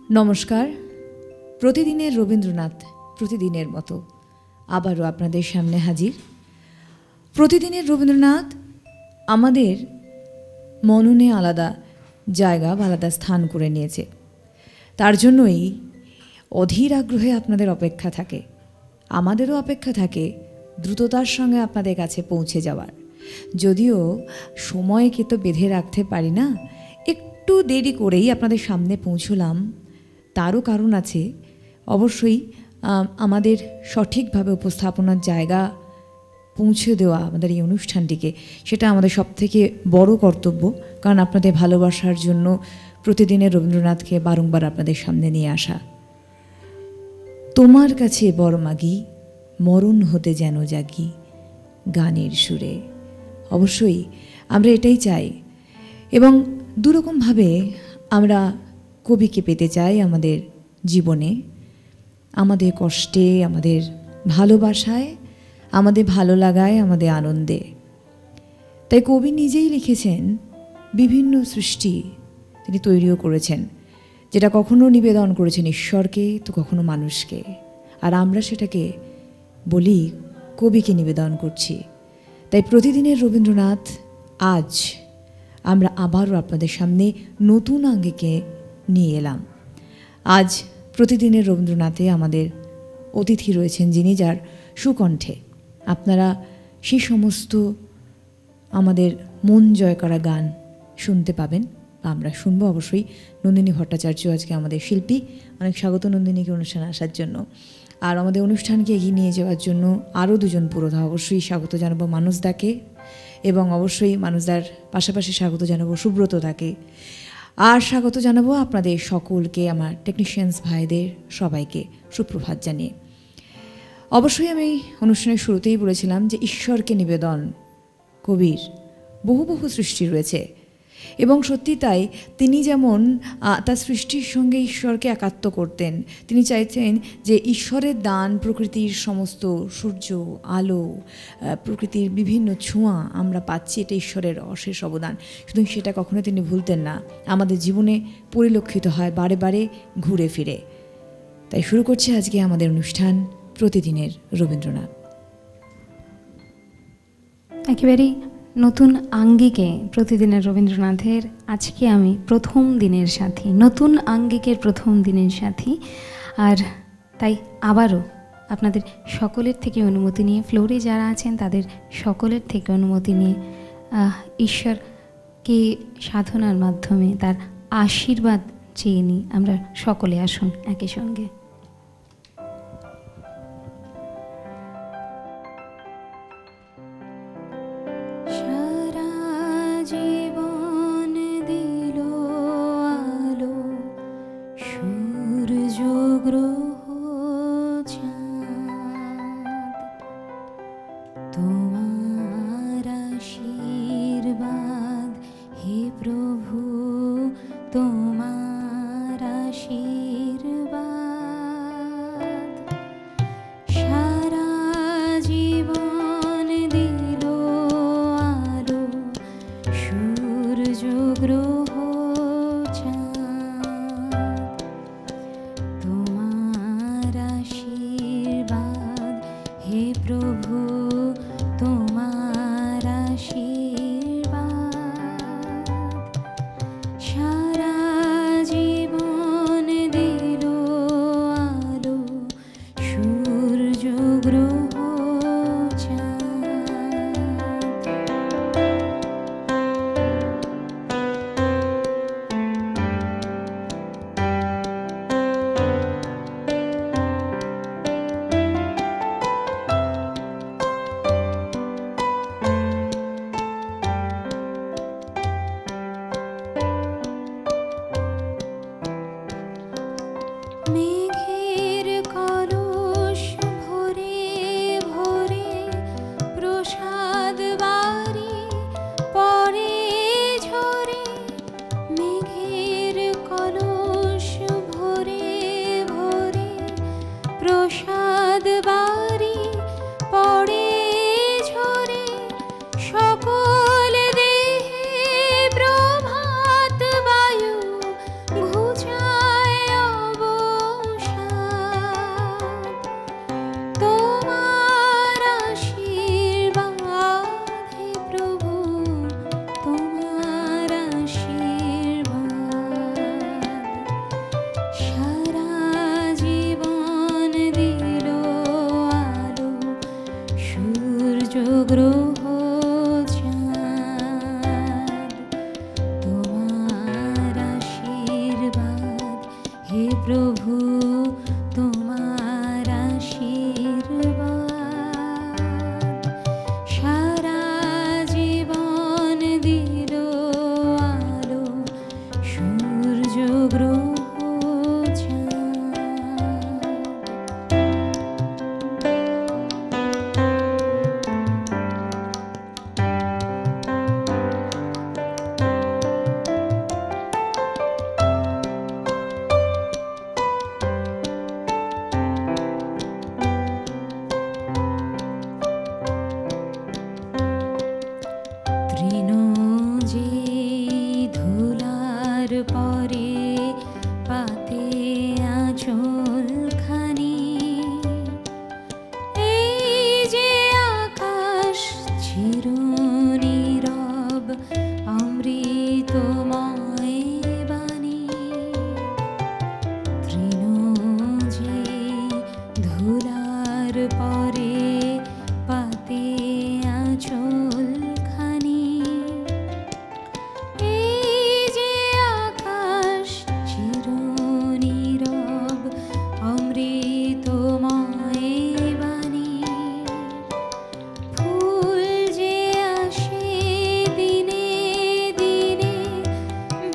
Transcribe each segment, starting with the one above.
নমস্কার। প্রতিদিনের রবীন্দ্রনাথ প্রতিদিনের মতো আবারও আপনাদের সামনে হাজির। প্রতিদিনের রবীন্দ্রনাথ আমাদের মননে আলাদা জায়গা বা আলাদা স্থান করে নিয়েছে। তার জন্যই অধীর আগ্রহে আপনাদের অপেক্ষা থাকে, আমাদেরও অপেক্ষা থাকে দ্রুততার সঙ্গে আপনাদের কাছে পৌঁছে যাওয়ার। যদিও সময়কে তো বেঁধে রাখতে পারি না, একটু দেরি করেই আপনাদের সামনে পৌঁছলাম। তারও কারণ আছে, অবশ্যই আমাদের সঠিকভাবে উপস্থাপনার জায়গা পৌঁছে দেওয়া আমাদের এই অনুষ্ঠানটিকে, সেটা আমাদের সবথেকে বড় কর্তব্য। কারণ আপনাদের ভালোবাসার জন্য প্রতিদিনের রবীন্দ্রনাথকে বারংবার আপনাদের সামনে নিয়ে আসা। তোমার কাছে বড় মাগি, মরণ হতে যেন জাগি গানের সুরে। অবশ্যই আমরা এটাই চাই এবং দুরকমভাবে আমরা কবিকে পেতে চাই আমাদের জীবনে, আমাদের কষ্টে, আমাদের ভালোবাসায়, আমাদের ভালো লাগায়, আমাদের আনন্দে। তাই কবি নিজেই লিখেছেন বিভিন্ন সৃষ্টি তিনি তৈরিও করেছেন, যেটা কখনো নিবেদন করেছেন ঈশ্বরকে, তো কখনো মানুষকে। আর আমরা সেটাকে বলি কবিকে নিবেদন করছি। তাই প্রতিদিনের রবীন্দ্রনাথ আজ আমরা আবারও আপনাদের সামনে নতুন আঙ্গিকে নিয়ে এলাম। আজ প্রতিদিনের রবীন্দ্রনাথে আমাদের অতিথি রয়েছেন যিনি, যার সুকণ্ঠে আপনারা সেই সমস্ত আমাদের মন জয় করা গান শুনতে পাবেন বা আমরা শুনবো। অবশ্যই নন্দিনী ভট্টাচার্য আজকে আমাদের শিল্পী। অনেক স্বাগত নন্দিনীকে অনুষ্ঠানে আসার জন্য। আর আমাদের অনুষ্ঠানকে এগিয়ে নিয়ে যাওয়ার জন্য আরও দুজন পুরোধা। অবশ্যই স্বাগত জানাবো মানসদাকে এবং অবশ্যই মানসদার পাশাপাশি স্বাগত জানাবো সুব্রতদাকে। আর স্বাগত জানাবো আপনাদের সকলকে, আমার টেকনিশিয়ানস ভাইদের সবাইকে সুপ্রভাত জানিয়ে। অবশ্যই আমি অনুষ্ঠানের শুরুতেই বলেছিলাম যে ঈশ্বরকে নিবেদন কবির বহু বহু সৃষ্টি রয়েছে এবং সত্যি তাই। তিনি যেমন তার সৃষ্টির সঙ্গে ঈশ্বরকে একাত্ম করতেন। তিনি চাইতেন যে ঈশ্বরের দান, প্রকৃতির সমস্ত সূর্য, আলো, প্রকৃতির বিভিন্ন ছোঁয়া আমরা পাচ্ছি, এটা ঈশ্বরের অশেষ অবদান। শুধু সেটা কখনো তিনি ভুলতেন না, আমাদের জীবনে পরিলক্ষিত হয় বারে বারে ঘুরে ফিরে। তাই শুরু করছি আজকে আমাদের অনুষ্ঠান প্রতিদিনের রবীন্দ্রনাথ। একেবারেই নতুন আঙ্গিকে প্রতিদিনের রবীন্দ্রনাথের আজকে আমি প্রথম দিনের সাথী, নতুন আঙ্গিকের প্রথম দিনের সাথী। আর তাই আবারও আপনাদের সকলের থেকে অনুমতি নিয়ে, ফ্লোরে যারা আছেন তাদের সকলের থেকে অনুমতি নিয়ে ঈশ্বরকে সাধনার মাধ্যমে তার আশীর্বাদ চেয়ে নিই। আমরা সকলে আসুন একই সঙ্গে। সকল দেহে প্রভাত বায়ু ঘুচায়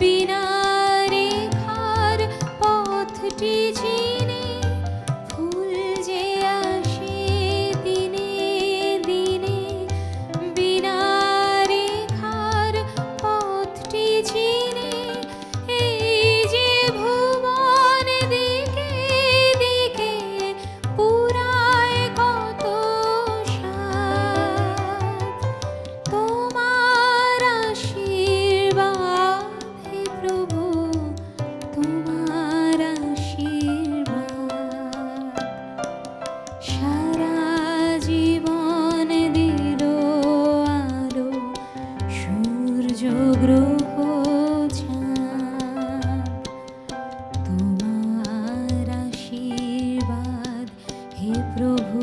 বিনা রেখার পথটি চিনে ফুল যে আসে দিনে দিনে, বিনা রেখার পথটি চিনে এই যে ভুবন দিকে দিকে পুরায় কত সাথ। তোমার আশীর্বাদ হে প্রভু, তোমার আশীর্বাদ সারা জীবন দিল আলো, সূর্য গ্রহ চাঁদ। তোমার আশীর্বাদ হে প্রভু,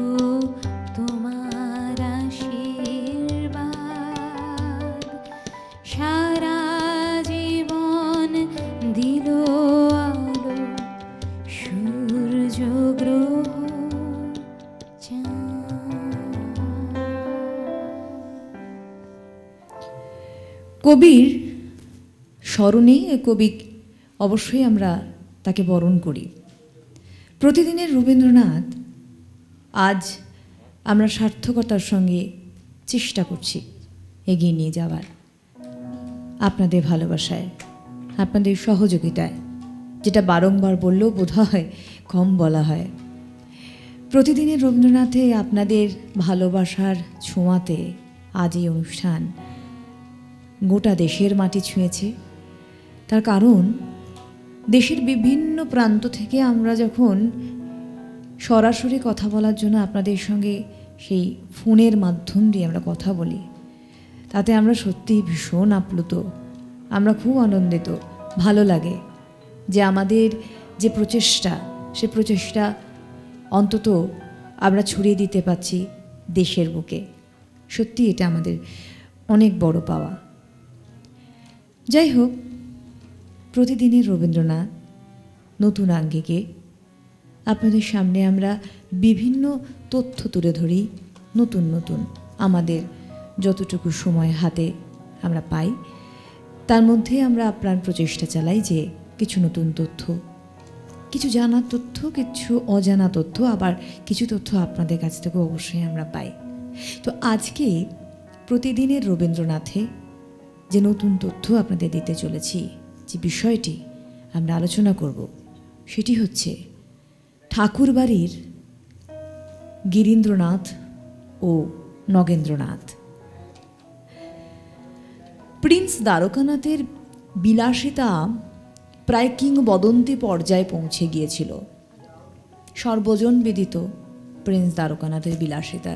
তোমার আশীর্বাদ সারা জীবন দিল আলো, সূর্য গ্রহ চাঁদ। কবির স্মরণে কবি অবশ্যই আমরা তাকে বরণ করি। প্রতিদিনের রবীন্দ্রনাথ আজ আমরা সার্থকতার সঙ্গে চেষ্টা করছি এগিয়ে নিয়ে যাওয়ার, আপনাদের ভালোবাসায়, আপনাদের সহযোগিতায়, যেটা বারংবার বললেও বোধ হয় কম বলা হয়। প্রতিদিনের রবীন্দ্রনাথে আপনাদের ভালোবাসার ছোঁয়াতে আজ এই অনুষ্ঠান গোটা দেশের মাটি ছুঁয়েছে। তার কারণ দেশের বিভিন্ন প্রান্ত থেকে আমরা যখন সরাসরি কথা বলার জন্য আপনাদের সঙ্গে সেই ফোনের মাধ্যম দিয়ে আমরা কথা বলি, তাতে আমরা সত্যিই ভীষণ আপ্লুত, আমরা খুব আনন্দিত। ভালো লাগে যে আমাদের যে প্রচেষ্টা, সে প্রচেষ্টা অন্তত আমরা ছড়িয়ে দিতে পারছি দেশের বুকে। সত্যি এটা আমাদের অনেক বড় পাওয়া। যাই হোক, প্রতিদিনের রবীন্দ্রনাথ নতুন আঙ্গিকে আপনাদের সামনে আমরা বিভিন্ন তথ্য তুলে ধরি, নতুন নতুন আমাদের যতটুকু সময় হাতে আমরা পাই, তার মধ্যে আমরা আপ্রাণ প্রচেষ্টা চালাই যে কিছু নতুন তথ্য, কিছু জানার তথ্য, কিছু অজানা তথ্য, আবার কিছু তথ্য আপনাদের কাছ থেকে অবশ্যই আমরা পাই। তো আজকে প্রতিদিনের রবীন্দ্রনাথে যে নতুন তথ্য আপনাদের দিতে চলেছি, যে বিষয়টি আমরা আলোচনা করব, সেটি হচ্ছে ঠাকুরবাড়ির গিরীন্দ্রনাথ ও নগেন্দ্রনাথ। প্রিন্স দ্বারকানাথের বিলাসিতা প্রায় কিংবদন্তি পর্যায়ে পৌঁছে গিয়েছিল। সর্বজন বিদিত প্রিন্স দ্বারকানাথের বিলাসিতা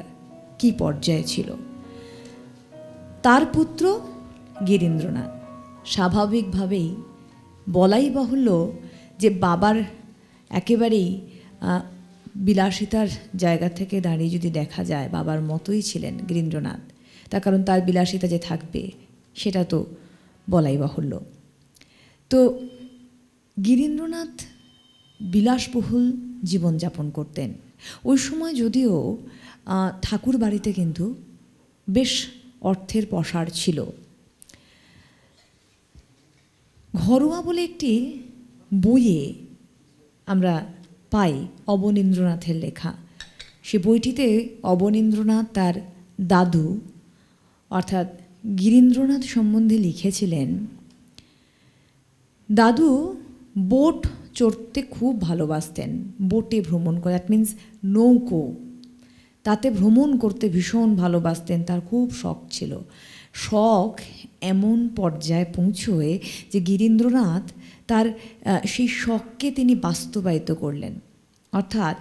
কি পর্যায়ে ছিল। তার পুত্র গিরীন্দ্রনাথ, স্বাভাবিকভাবেই বলাই বাহুল্য যে বাবার একেবারেই বিলাসিতার জায়গা থেকে দাঁড়িয়ে যদি দেখা যায় বাবার মতোই ছিলেন গিরীন্দ্রনাথ। তার কারণ তার বিলাসিতা যে থাকবে সেটা তো বলাই বাহুল্য। তো গিরীন্দ্রনাথ বিলাসবহুল জীবনযাপন করতেন। ওই সময় যদিও ঠাকুর বাড়িতে কিন্তু বেশ অর্থের পসার ছিল। ঘরোয়া বলে একটি বইয়ে আমরা পাই অবনীন্দ্রনাথের লেখা। সে বইটিতে অবনীন্দ্রনাথ তার দাদু অর্থাৎ গিরীন্দ্রনাথ সম্বন্ধে লিখেছিলেন, দাদু বোট চড়তে খুব ভালোবাসতেন, বোটে ভ্রমণ করে, দ্যাট মিন্স নৌকো, তাতে ভ্রমণ করতে ভীষণ ভালোবাসতেন, তার খুব শখ ছিল। শখ এমন পর্যায়ে পৌঁছয় যে গিরীন্দ্রনাথ তার সেই শখকে তিনি বাস্তবায়িত করলেন। অর্থাৎ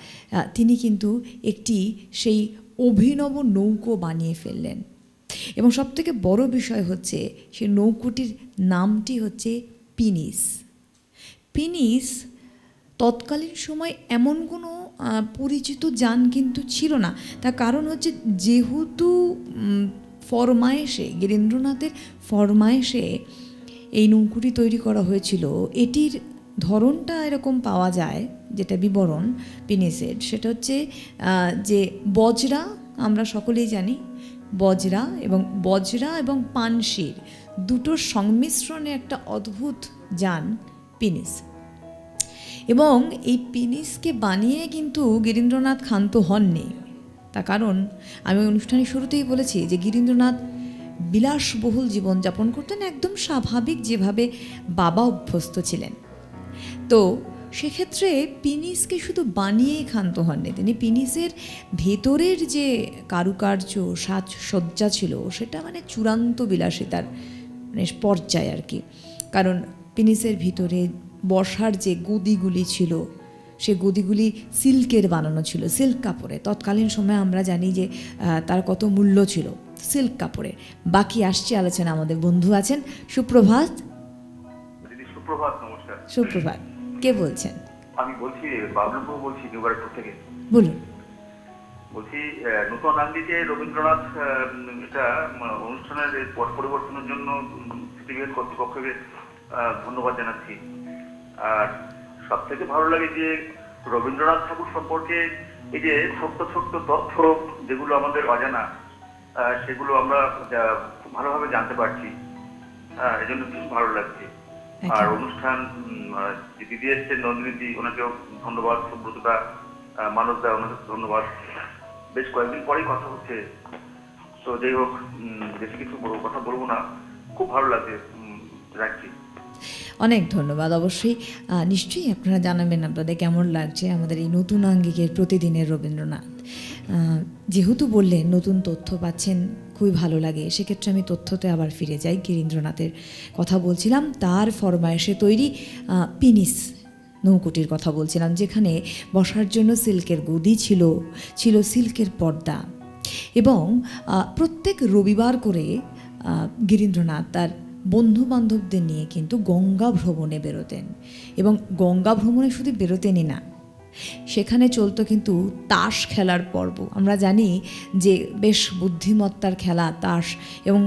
তিনি কিন্তু একটি সেই অভিনব নৌকো বানিয়ে ফেললেন। এবং সবথেকে বড় বিষয় হচ্ছে সেই নৌকোটির নামটি হচ্ছে পিনিস। পিনিস তৎকালীন সময় এমন কোনো পরিচিত যান কিন্তু ছিল না। তার কারণ হচ্ছে যেহেতু ফরমায়েশে, গিরীন্দ্রনাথের ফরমায়েশে এই নৌকোটি তৈরি করা হয়েছিল, এটির ধরনটা এরকম পাওয়া যায়, যেটা বিবরণ পিনিসের, সেটা হচ্ছে যে বজরা, আমরা সকলেই জানি বজরা এবং পানশির দুটোর সংমিশ্রণে একটা অদ্ভুত যান পিনিস। এবং এই পিনিসকে বানিয়ে কিন্তু গিরীন্দ্রনাথ ক্ষান্ত হননি। তার কারণ আমি অনুষ্ঠানের শুরুতেই বলেছি যে গিরীন্দ্রনাথ বিলাসবহুল জীবনযাপন করতেন, একদম স্বাভাবিক যেভাবে বাবা অভ্যস্ত ছিলেন। তো সেক্ষেত্রে পিনিসকে শুধু বানিয়েই ক্ষান্ত হননি, তিনি পিনিসের ভেতরের যে কারুকার্য সাজসজ্জা ছিল সেটা মানে চূড়ান্ত বিলাসিতার মানে পর্যায়ে আর কি। কারণ পিনিসের ভিতরে বসার যে গদিগুলি ছিল সে গদিগুলি সিল্কের বানানো ছিল, সিল্ক কাপড়ে। তৎকালীন সময়ে আমরা জানি যে তার কত মূল্য ছিল সিল্ক কাপড়ে। বাকি আসছে আলোচনা, আমাদের বন্ধু আছেন। সুপ্রভাত। সুপ্রভাত, নমস্কার। সুপ্রভাত, কে বলছেন? আমি বলছি বাবলুবাবু বলছি নিউবারপুর থেকে। বলুন। বলছি নতুন আঙ্গিকে রবীন্দ্রনাথ এটা অনুষ্ঠানের পট পরিবর্তনের জন্য সিটিভিএন কর্তৃপক্ষকে ধন্যবাদ জানাচ্ছি। আর সব থেকে ভালো লাগে যে রবীন্দ্রনাথ ঠাকুর সম্পর্কে এই যে ছোট্ট ছোট্ট তথ্য যেগুলো আমাদের অজানা, সেগুলো আমরা খুব ভালোভাবে জানতে পারছি। এই জন্য খুব ভালো লাগছে। আর অনুষ্ঠান যে দিদি এসছেন নন্দিনীদি, ওনাকেও ধন্যবাদ। সুব্রতদা, মানবদা, ওনাকে ধন্যবাদ। বেশ কয়েকদিন পরেই কথা হচ্ছে, তো যাই হোক বেশি কিছু কথা বলবো না, খুব ভালো লাগছে, রাখছি। অনেক ধন্যবাদ। অবশ্যই নিশ্চয়ই আপনারা জানাবেন আপনাদের কেমন লাগছে আমাদের এই নতুন আঙ্গিকের প্রতিদিনের রবীন্দ্রনাথ। যেহেতু বললেন নতুন তথ্য পাচ্ছেন, খুবই ভালো লাগে। সেক্ষেত্রে আমি তথ্যতে আবার ফিরে যাই। গিরীন্দ্রনাথের কথা বলছিলাম, তার ফরমায়েশে তৈরি পিনিস নৌকুটির কথা বলছিলাম, যেখানে বসার জন্য সিল্কের গদি ছিল, ছিল সিল্কের পর্দা। এবং প্রত্যেক রবিবার করে গিরীন্দ্রনাথ তার বন্ধু বান্ধবদের নিয়ে কিন্তু গঙ্গা ভ্রমণে বেরোতেন। এবং গঙ্গা ভ্রমণে শুধু বেরোতেনই না, সেখানে চলতো কিন্তু তাস খেলার পর্ব। আমরা জানি যে বেশ বুদ্ধিমত্তার খেলা তাস, এবং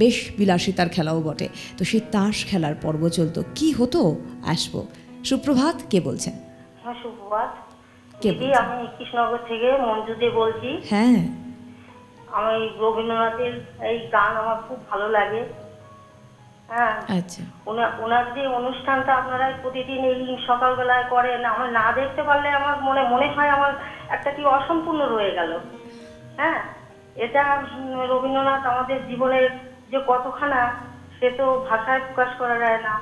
বেশ বিলাসিতার খেলাও বটে। তো সেই তাস খেলার পর্ব চলতো। কি হতো আসবো। সুপ্রভাত, কে বলছেন? হ্যাঁ, সুপ্রভাত। কে দিদি, আমি কৃষ্ণনগর থেকে মঞ্জু দে বলছি। হ্যাঁ, আমি রবীন্দ্রনাথের এই গান আমার খুব ভালো লাগে। হ্যাঁ, আচ্ছা। ওনার যে অনুষ্ঠানটা আপনারা প্রতিদিন এই সকালবেলায় করেন, আমার না দেখতে পারলে আমার মনে হয় আমার একটা কি অসম্পূর্ণ রয়ে গেল। হ্যাঁ, এটা রবীন্দ্রনাথ আমাদের জীবনের যে কতখানা, সে তো ভাষায় প্রকাশ করা যায় না।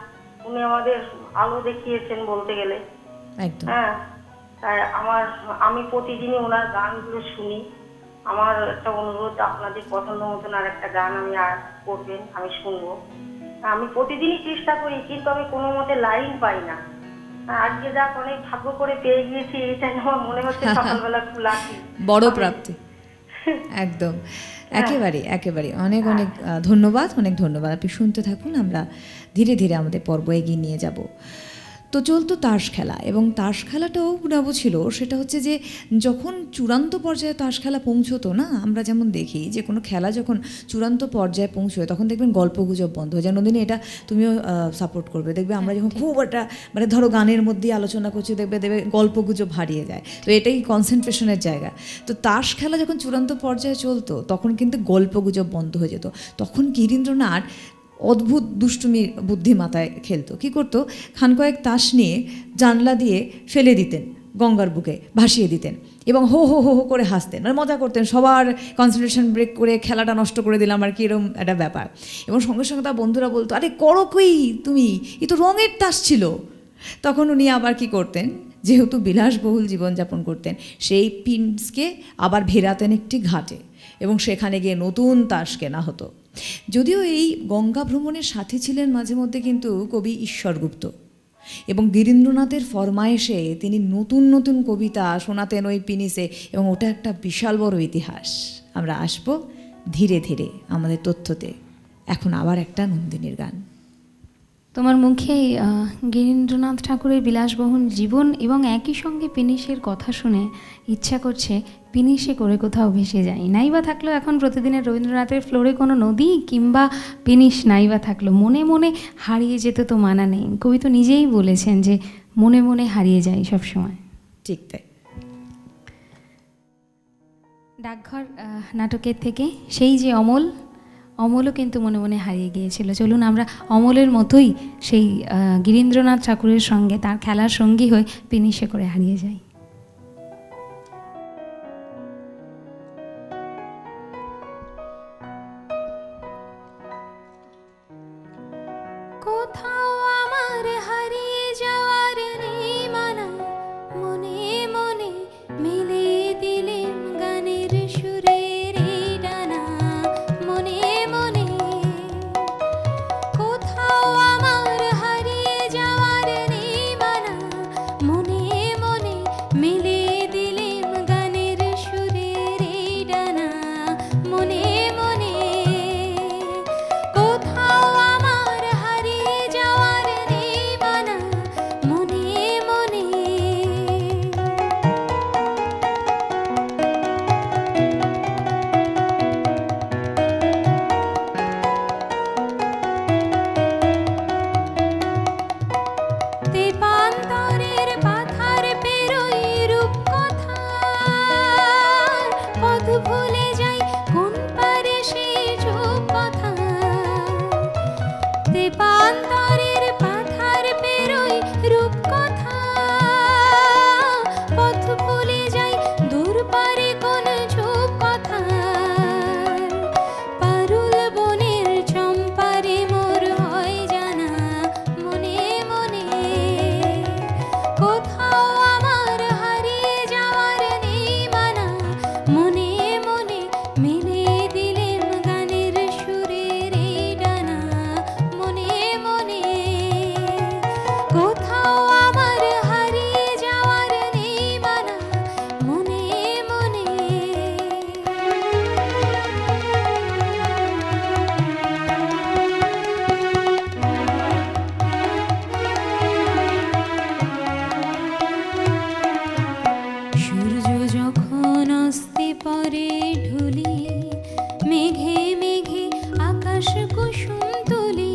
উনি আমাদের আলো দেখিয়েছেন বলতে গেলে। একদম। হ্যাঁ, তাই আমি প্রতিদিনই ওনার গানগুলো শুনি। আমার একটা অনুরোধ, আপনাদের পছন্দ মতন আর একটা গান আমি করবেন, আমি শুনবো। আমি প্রতিদিনই চেষ্টা করি, কিন্তু আমি কোনো মতে লাইন পাই না। আজকে যাক অনেক ভাগ্য করে পেয়ে গিয়েছি, এইটাই আমার মনে হচ্ছে সকালবেলা খুব লাকি, বড় প্রাপ্তি। একদম, একেবারে একেবারে। অনেক অনেক ধন্যবাদ, অনেক ধন্যবাদ। আপনি শুনতে থাকুন, আমরা ধীরে ধীরে আমাদের পর্ব এগিয়ে নিয়ে যাব। তো চলতো তাস খেলা, এবং তাস খেলাটাও গুণাবো ছিল। সেটা হচ্ছে যে যখন চূড়ান্ত পর্যায়ে তাস খেলা পৌঁছতো না, আমরা যেমন দেখি যে কোনো খেলা যখন চূড়ান্ত পর্যায়ে পৌঁছয় তখন দেখবেন গল্পগুজব বন্ধ হয়ে যায়। নন্দিনী, এটা তুমিও সাপোর্ট করবে। দেখবে আমরা যখন খুব একটা মানে ধরো গানের মধ্যেই আলোচনা করছি, দেখবে গল্পগুজব হারিয়ে যায়। তো এটাই কনসেন্ট্রেশনের জায়গা। তো তাস খেলা যখন চূড়ান্ত পর্যায়ে চলতো তখন কিন্তু গল্পগুজব বন্ধ হয়ে যেত। তখন গিরীন্দ্রনাথ অদ্ভুত দুষ্টুমি বুদ্ধি মাথায় খেলতো। কী করতো, খান কয়েক তাস নিয়ে জানলা দিয়ে ফেলে দিতেন, গঙ্গার বুকে ভাসিয়ে দিতেন, এবং হো হো হো হো করে হাসতেন, মানে মজা করতেন। সবার কনসেন্ট্রেশন ব্রেক করে খেলাটা নষ্ট করে দিলাম আর কি, এরকম একটা ব্যাপার। এবং সঙ্গে সঙ্গে তার বন্ধুরা বলতো, আরে করো কই তুমি, এ তো রঙের তাস ছিল। তখন উনি আবার কি করতেন, যেহেতু বিলাসবহুল জীবনযাপন করতেন, সেই পিন্সকে আবার ভেরাতেন একটি ঘাটে, এবং সেখানে গিয়ে নতুন তাস কেনা হতো। যদিও এই গঙ্গা ভ্রমণের সাথে ছিলেন মাঝে মধ্যে কিন্তু কবি ঈশ্বরগুপ্ত, এবং গিরীন্দ্রনাথের ফরমায়েশে তিনি নতুন নতুন কবিতা শোনাতেন ওই পিনিসে, এবং ওটা একটা বিশাল বড় ইতিহাস। আমরা আসবো ধীরে ধীরে আমাদের তথ্যতে। এখন আবার একটা নন্দিনীর গান। তোমার মুখে গিরীন্দ্রনাথ ঠাকুরের বিলাসবহুল জীবন এবং একই সঙ্গে পিনিসের কথা শুনে ইচ্ছা করছে পিনিসে করে কোথাও ভেসে যাই। নাইবা থাকলো এখন প্রতিদিনের রবীন্দ্রনাথের ফ্লোরে কোনো নদী, কিংবা পিনিস নাইবা থাকলো, মনে মনে হারিয়ে যেতে তো মানা নেই। কবি তো নিজেই বলেছেন যে মনে মনে হারিয়ে যায় সবসময়। ঠিক তাই। ডাকঘর নাটকের থেকে সেই যে অমল অমলও কিন্তু মনে মনে হারিয়ে গিয়েছিল। চলুন আমরা অমলের মতোই সেই গিরীন্দ্রনাথ ঠাকুরের সঙ্গে তার খেলার সঙ্গী হয়ে পিনিশে করে হারিয়ে যাই। কোথাও আমার হারিয়ে যাওয়ার নেই মানা, মনে মনে মিলে দিলেম গানের সুরের এই ডানা, মনে মনে। কোথাও আমার হারিয়ে যাওয়ার নেই মানা, মনে মনে মিলে দিলেম গানের সুরের এই ডানা, মনে মনে। কোথাও আমার হারিয়ে যাওয়ার নেই মানা, মনে মনে। তেপান্তরের পাথার পেরোই রূপকথার, পথ ভুলে যাই কোন পারে সেই কথা। তেপান্তরের পাথার পেরোই রূপকথা, পথ ভুলে যাই দূর পারে কোন কথা। পারুল বনের চম্পারে মোর হয় জানা, মনে মনে। কোথাও আমার হারিয়ে যাওয়ার নেই মানা, মনে মনে মিলে দিলেম গানের সুরের এই ডানা, মনে মনে। কোথাও আমার হারিয়ে যাওয়ার নেই মানা, মনে মনে। সূর্য যখন অস্তে পরে ঢুলি, মেঘে মেঘে আকাশ কুসুম তুলি।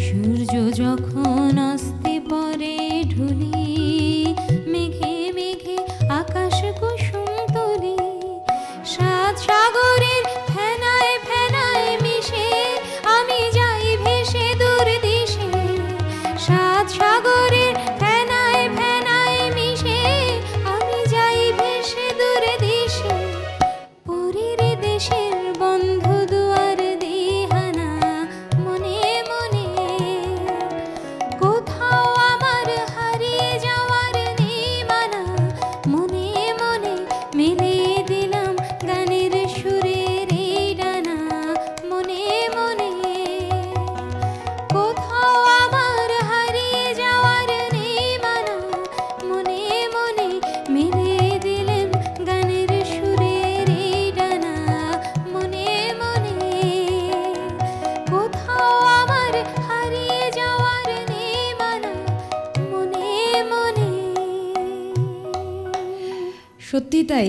সূর্য যখন অস্তে পরে ঢুলি, মেঘে মেঘে আকাশ কুসুম তুলি। সাত সাগরের ফেনায় ফেনায় মিশে আমি যাই ভেসে দূর দেশে। সাত সাগরের ফেনায় ফেনায় মিশে আমি যাই ভেসে দূর দেশে। পুরীর দেশের বন্ধু দুয়ার দিহানা, মনে মনে। কোথাও আমার হারিয়ে যাওয়ার নেই মানা, মনে মনে মিলে দিলাম গানের সুরের এই ডানা, মনে মনে। কোথাও আমার হারিয়ে যাওয়ার নেই মানা, মনে মনে মিলে দিলেম গানের সুরের এই ডানা, মনে মনে। কোথাও আমার হারিয়ে যাওয়ার নেই মানা, মনে মনে। সত্যি তাই,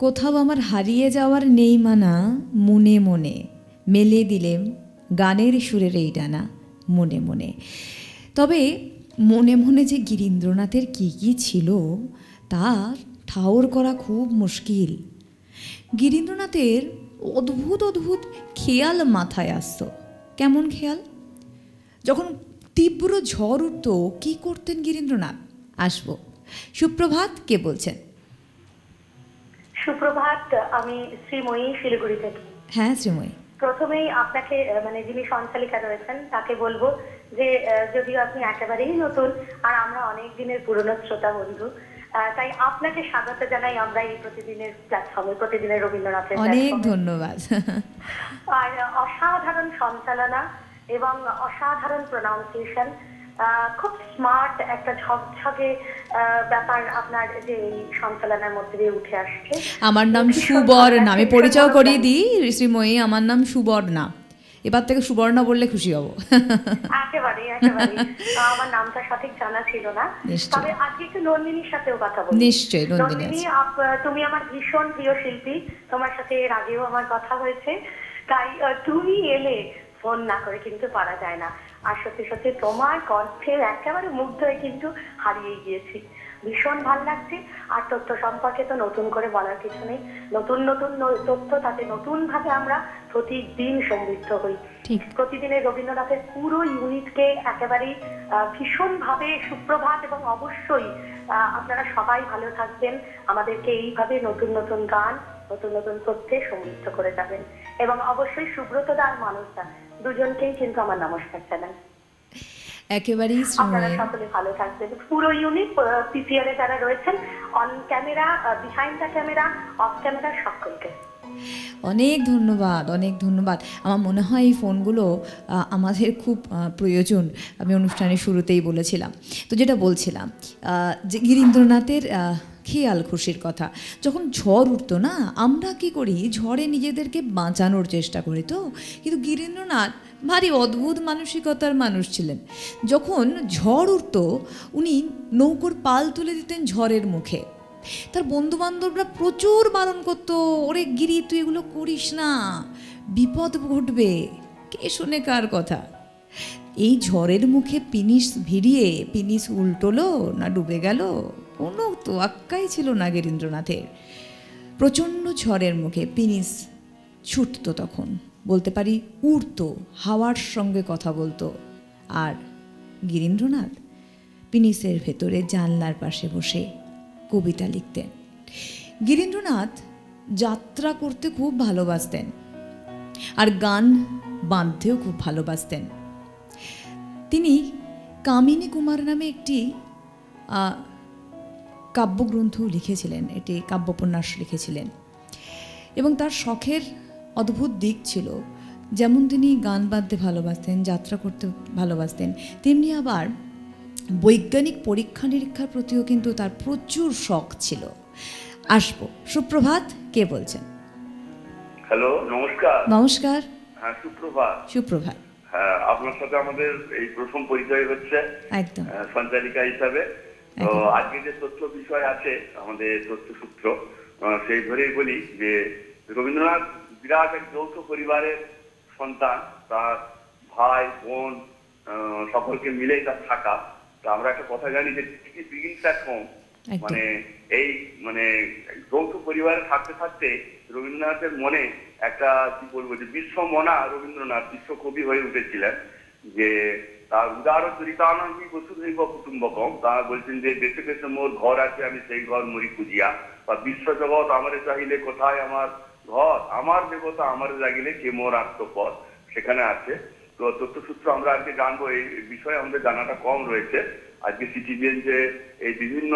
কোথাও আমার হারিয়ে যাওয়ার নেই মানা, মনে মনে মেলে দিলেম গানের সুরের এই ডানা, মনে মনে। তবে মনে মনে যে গিরীন্দ্রনাথের কী কী ছিল তা ঠাউর করা খুব মুশকিল। গিরীন্দ্রনাথের অদ্ভুত অদ্ভুত খেয়াল মাথায় আসতো। কেমন খেয়াল? যখন তীব্র ঝড় উঠত কী করতেন গিরীন্দ্রনাথ? আসবো। সুপ্রভাত, কে বলছেন? সুপ্রভাত, আমি শ্রীময়ী, শিলিগুড়ি থেকে। হ্যাঁ শ্রীময়ী। প্রথমেই আপনাকে মানে যিনি সঞ্চালিকা রয়েছেন তাকে বলবো যে যদিও আপনি একেবারেই নতুন আর আমরা অনেক দিনের পুরনো শ্রোতা বন্ধু, তাই আপনাকে স্বাগত জানাই আমরা এই প্রতিদিনের প্ল্যাটফর্মে, প্রতিদিনের রবীন্দ্রনাথের অনেক প্ল্যাটফর্মে। ধন্যবাদ। আর অসাধারণ সঞ্চালনা এবং অসাধারণ প্রোনাউন্সিয়েশন, খুব স্মার্ট একটা ঝকঝকে ব্যাপার আপনার যে এই সঞ্চালনার মধ্যে দিয়ে উঠে আসছে। আমার নাম সুবর্ণা, আমি পরিচয় করিয়ে দিই শ্রীময়ী, আমার নাম সুবর্ণা। এবার থেকে সুবর্ণা বললে খুশি হব। একেবারে একেবারে আমার নামটা সঠিক জানা ছিল না, তবে আজকে একটু নন্দিনীর সাথেও কথা বলি। নিশ্চয়ই নন্দিনী, তুমি আমার ভীষণ প্রিয় শিল্পী, তোমার সাথে এর আগেও আমার কথা হয়েছে, তাই তুমি এলে ফোন না করে কিন্তু পারা যায় না। আর সত্যি সত্যি তোমার কণ্ঠে একেবারে মুগ্ধ হয়ে কিন্তু হারিয়ে গিয়েছি। ভীষণ ভালো লাগছে। আর তথ্য সম্পর্কে তো নতুন করে বলার কিছু নেই, নতুন নতুন তথ্য, তাতে নতুন ভাবে আমরা প্রতিদিন সমৃদ্ধ হই। ঠিক। প্রতিদিনের রবীন্দ্রনাথের পুরো ইউনিটকে একেবারেই ভীষণ ভাবে সুপ্রভাত, এবং অবশ্যই আপনারা সবাই ভালো থাকবেন, আমাদেরকে এইভাবে নতুন নতুন গান, নতুন নতুন তথ্যে সমৃদ্ধ করে যাবেন। এবং অবশ্যই সুব্রতদা আর মানসদা দুজনকেই কিন্তু আমার নমস্কার জানাই। একেবারেই আপনারা শ্রময় সকলে ভালো থাকবেন। পুরো ইউনিট পিসিআর এ যারা রয়েছেন, on camera, behind the camera, of camera, সকলকে অনেক ধন্যবাদ, অনেক ধন্যবাদ। আমার মনে হয় এই ফোনগুলো আমাদের খুব প্রয়োজন। আমি অনুষ্ঠানের শুরুতেই বলেছিলাম। তো যেটা বলছিলাম যে গিরীন্দ্রনাথের খেয়াল খুশির কথা, যখন ঝড় উঠতো না, আমরা কি করি, ঝড়ে নিজেদেরকে বাঁচানোর চেষ্টা করি। তো কিন্তু গিরীন্দ্রনাথ ভারী অদ্ভুত মানসিকতার মানুষ ছিলেন। যখন ঝড় উঠতো, উনি নৌকোর পাল তুলে দিতেন ঝড়ের মুখে। তার বন্ধুবান্ধবরা প্রচুর বারণ করতো, ওরে গিরি তুই এগুলো করিস না, বিপদ ঘটবে। কে শোনে কার কথা? এই ঝড়ের মুখে পিনিস ভিড়িয়ে পিনিস উল্টোলো না ডুবে গেল, কোনো তোয়াক্কাই ছিল না গিরীন্দ্রনাথের। প্রচণ্ড ঝড়ের মুখে পিনিস ছুটতো, তখন বলতে পারি উড়তো, হাওয়ার সঙ্গে কথা বলতো। আর গিরীন্দ্রনাথ পিনিসের ভেতরে জানলার পাশে বসে কবিতা লিখতেন। গিরীন্দ্রনাথ যাত্রা করতে খুব ভালোবাসতেন, আর গান বাঁধতেও খুব ভালোবাসতেন। তিনি কামিনী কুমার নামে একটি কাব্যগ্রন্থ লিখেছিলেন, এটি কাব্যোপন্যাস লিখেছিলেন। এবং তার শখের অদ্ভুত দিক ছিল, যেমন তিনি গান বাঁধতে ভালোবাসতেন, যাত্রা করতে ভালোবাসতেন, তেমনি আবার বৈজ্ঞানিক পরীক্ষা নিরীক্ষার প্রতিও কিন্তু তার প্রচুর শখ ছিল। আসবো। সুপ্রভাত, কে বলছেন? হ্যালো, নমস্কার। নমস্কার। হ্যাঁ, সুপ্রভাত। সুপ্রভাত। হ্যাঁ, আপনার সাথে আমাদের এই প্রথম পরিচয় হচ্ছে একদম সঞ্চালিকা হিসাবে। তো আজকে যে তথ্য বিষয় আছে, আমাদের তথ্যসূত্র, সেই ধরেই বলি যে রবীন্দ্রনাথ বিরাট এক যৌথ পরিবারের সন্তান। তার ভাই বোন সকলকে মিলেই তার থাকা। তো আমরা একটা কথা জানি যে বিগিনস অ্যাট হোম, মানে এই মানে যৌথ পরিবারে থাকতে থাকতে রবীন্দ্রনাথের মনে একটা কি বলবো যে বিশ্বমনা রবীন্দ্রনাথ বিশ্বকবি হয়ে উঠেছিলেন। যে তার উদার চরিতানন্দী বসুধৈব কুটুম্বকম, তা বলছেন যে দেশে দেশে মোর ঘর আছে, আমি সেই ঘর মরি খুঁজিয়া, বা বিশ্বজগৎ আমারে চাহিলে কোথায় আমার ঘর, আমার দেবতা আমারে জাগিলে কে মোর আত্মপদ, সেখানে আছে। তো তথ্যসূত্র আমরা আজকে জানবো, এই বিষয়ে আমাদের জানাটা কম রয়েছে। আজকে সিটিভিএন যে এই বিভিন্ন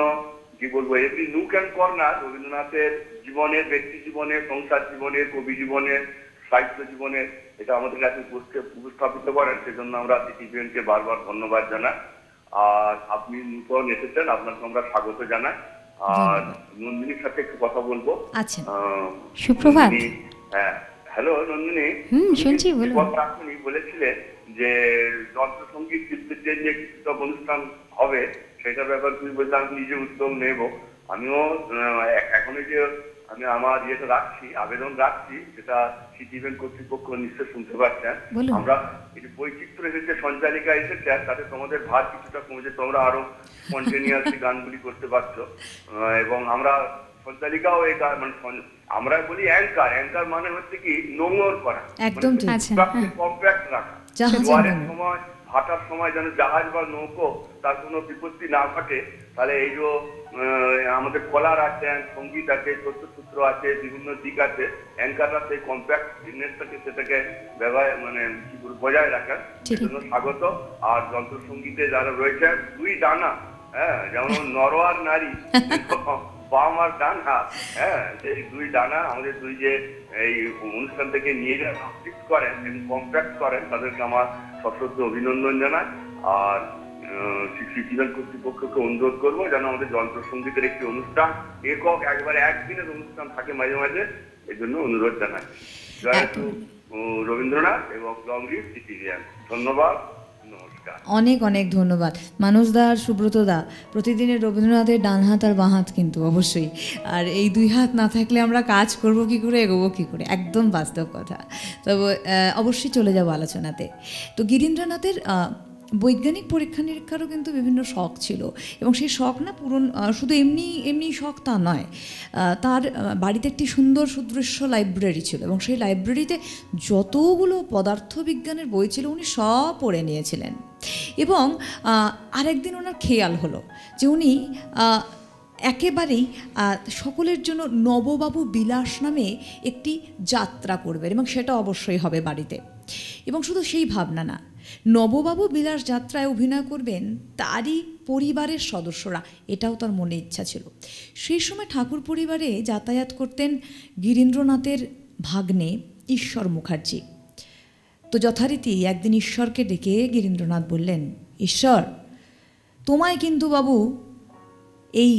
কি বলবো এভরি নুক অ্যান্ড কর্নার রবীন্দ্রনাথের জীবনের, ব্যক্তি জীবনের, সংসার জীবনের, কবি জীবনের, সাহিত্য জীবনের, এটা আমাদের কাছে উপস্থাপিত করেন। সেজন্য আমরা সিটিভিএনকে বারবার ধন্যবাদ জানাই। আর আপনি নূতন এসেছেন, আপনাকে আমরা স্বাগত জানাই। আর নন্দিনীর সাথে একটু কথা বলবো। আচ্ছা, সুপ্রভাত। হ্যাঁ, হ্যালো নন্দিনী। শুনছি, বলুন। আপনি বলেছিলেন যে যন্ত্রসঙ্গীত শিল্পীদের যে কিছু অনুষ্ঠান হবে, সেটার ব্যাপারে তুমি বলতে আমি নিজে উদ্যোগ নেব। আমিও এখন যে আমি আমার ইয়েটা রাখছি, আবেদন রাখছি, সেটা সিটিভেন কর্তৃপক্ষ নিশ্চয় শুনতে পাচ্ছেন। আমরা এই যে বৈচিত্র্য এসেছে, সঞ্চালিকা এসেছে, তাতে তোমাদের ভার কিছুটা কমেছে, তোমরা আরো স্পন্টেনিয়াসলি গানগুলি করতে পারছো। এবং আমরা সঞ্চালিকাও এই গান মানে আমরা বলি অ্যাঙ্কার, অ্যাঙ্কার মানে হচ্ছে কি নোংর করা, একদম ঠিক, কম্প্যাক্ট রাখা। জোয়ারের সময়, ভাটার সময় যেন জাহাজ বা নৌকো তার কোনো বিপত্তি না ঘটে। তাহলে এই যে আমাদের কলার আছেন, সঙ্গীত আছে, তথ্যসূত্র আছে, বিভিন্ন দিক আছে, অ্যাঙ্কাররা সেই কম্প্যাক্ট জিনিসটাকে সেটাকে ব্যবহার মানে কি বজায় রাখেন, সেজন্য স্বাগত। আর যন্ত্রসঙ্গীতে যারা রয়েছেন, দুই ডানা, হ্যাঁ, যেমন নর আর নারী, বাম আর ডান হাত, হ্যাঁ, সেই দুই ডানা আমাদের দুই যে এই অনুষ্ঠান থেকে নিয়ে যান করেন এবং কম্প্যাক্ট করেন, তাদেরকে আমার সশ্রদ্ধ অভিনন্দন জানাই। আর সিটিভেন কর্তৃপক্ষকে অনুরোধ করবো যেন আমাদের যন্ত্রসঙ্গীতের একটি অনুষ্ঠান, একক একবারে একদিনের অনুষ্ঠান থাকে মাঝে মাঝে, এই জন্য অনুরোধ জানাই। জয় রবীন্দ্রনাথ এবং লং লিভ সিটিভেন। ধন্যবাদ। নমস্কার। অনেক অনেক ধন্যবাদ মানসদা আর সুব্রতদা। প্রতিদিনের রবীন্দ্রনাথের ডান হাত আর বাঁ হাত কিন্তু অবশ্যই, আর এই দুই হাত না থাকলে আমরা কাজ করব কি করে, এগোবো কি করে, একদম বাস্তব কথা। তবে অবশ্যই চলে যাব আলোচনাতে। তো গিরীন্দ্রনাথের বৈজ্ঞানিক পরীক্ষা নিরীক্ষারও কিন্তু বিভিন্ন শখ ছিল, এবং সেই শখ না পূরণ শুধু এমনি এমনি শখ তা নয়। তার বাড়িতে একটি সুন্দর সুদৃশ্য লাইব্রেরি ছিল, এবং সেই লাইব্রেরিতে যতগুলো পদার্থবিজ্ঞানের বই ছিল উনি সব পড়ে নিয়েছিলেন। এবং আরেকদিন ওনার খেয়াল হলো যে উনি একেবারেই সকলের জন্য নববাবু বিলাস নামে একটি যাত্রা করবেন, এবং সেটা অবশ্যই হবে বাড়িতে। এবং শুধু সেই ভাবনা না, নববাবু বিলাস যাত্রায় অভিনয় করবেন তারই পরিবারের সদস্যরা, এটাও তার মনে ইচ্ছা ছিল। সেই সময় ঠাকুর পরিবারে যাতায়াত করতেন গিরীন্দ্রনাথের ভাগ্নে ঈশ্বর মুখার্জি। তো যথারীতি একদিন ঈশ্বরকে ডেকে গিরীন্দ্রনাথ বললেন, ঈশ্বর, তোমায় কিন্তু বাবু এই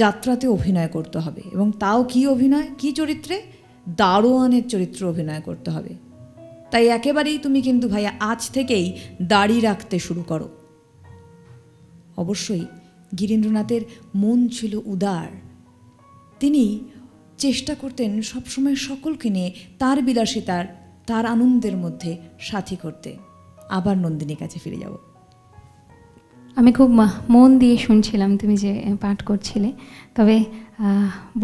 যাত্রাতে অভিনয় করতে হবে, এবং তাও কি অভিনয়, কি চরিত্রে? দারোয়ানের চরিত্র অভিনয় করতে হবে। তাই একেবারেই তুমি কিন্তু ভাইয়া আজ থেকেই দাড়ি রাখতে শুরু করো। অবশ্যই গিরীন্দ্রনাথের মন ছিল উদার। তিনি চেষ্টা করতেন সবসময় সকলকে নিয়ে তার বিলাসিতার, তার আনন্দের মধ্যে সাথী করতে। আবার নন্দিনীর কাছে ফিরে যাব। আমি খুব মন দিয়ে শুনছিলাম তুমি যে পাঠ করছিলে। তবে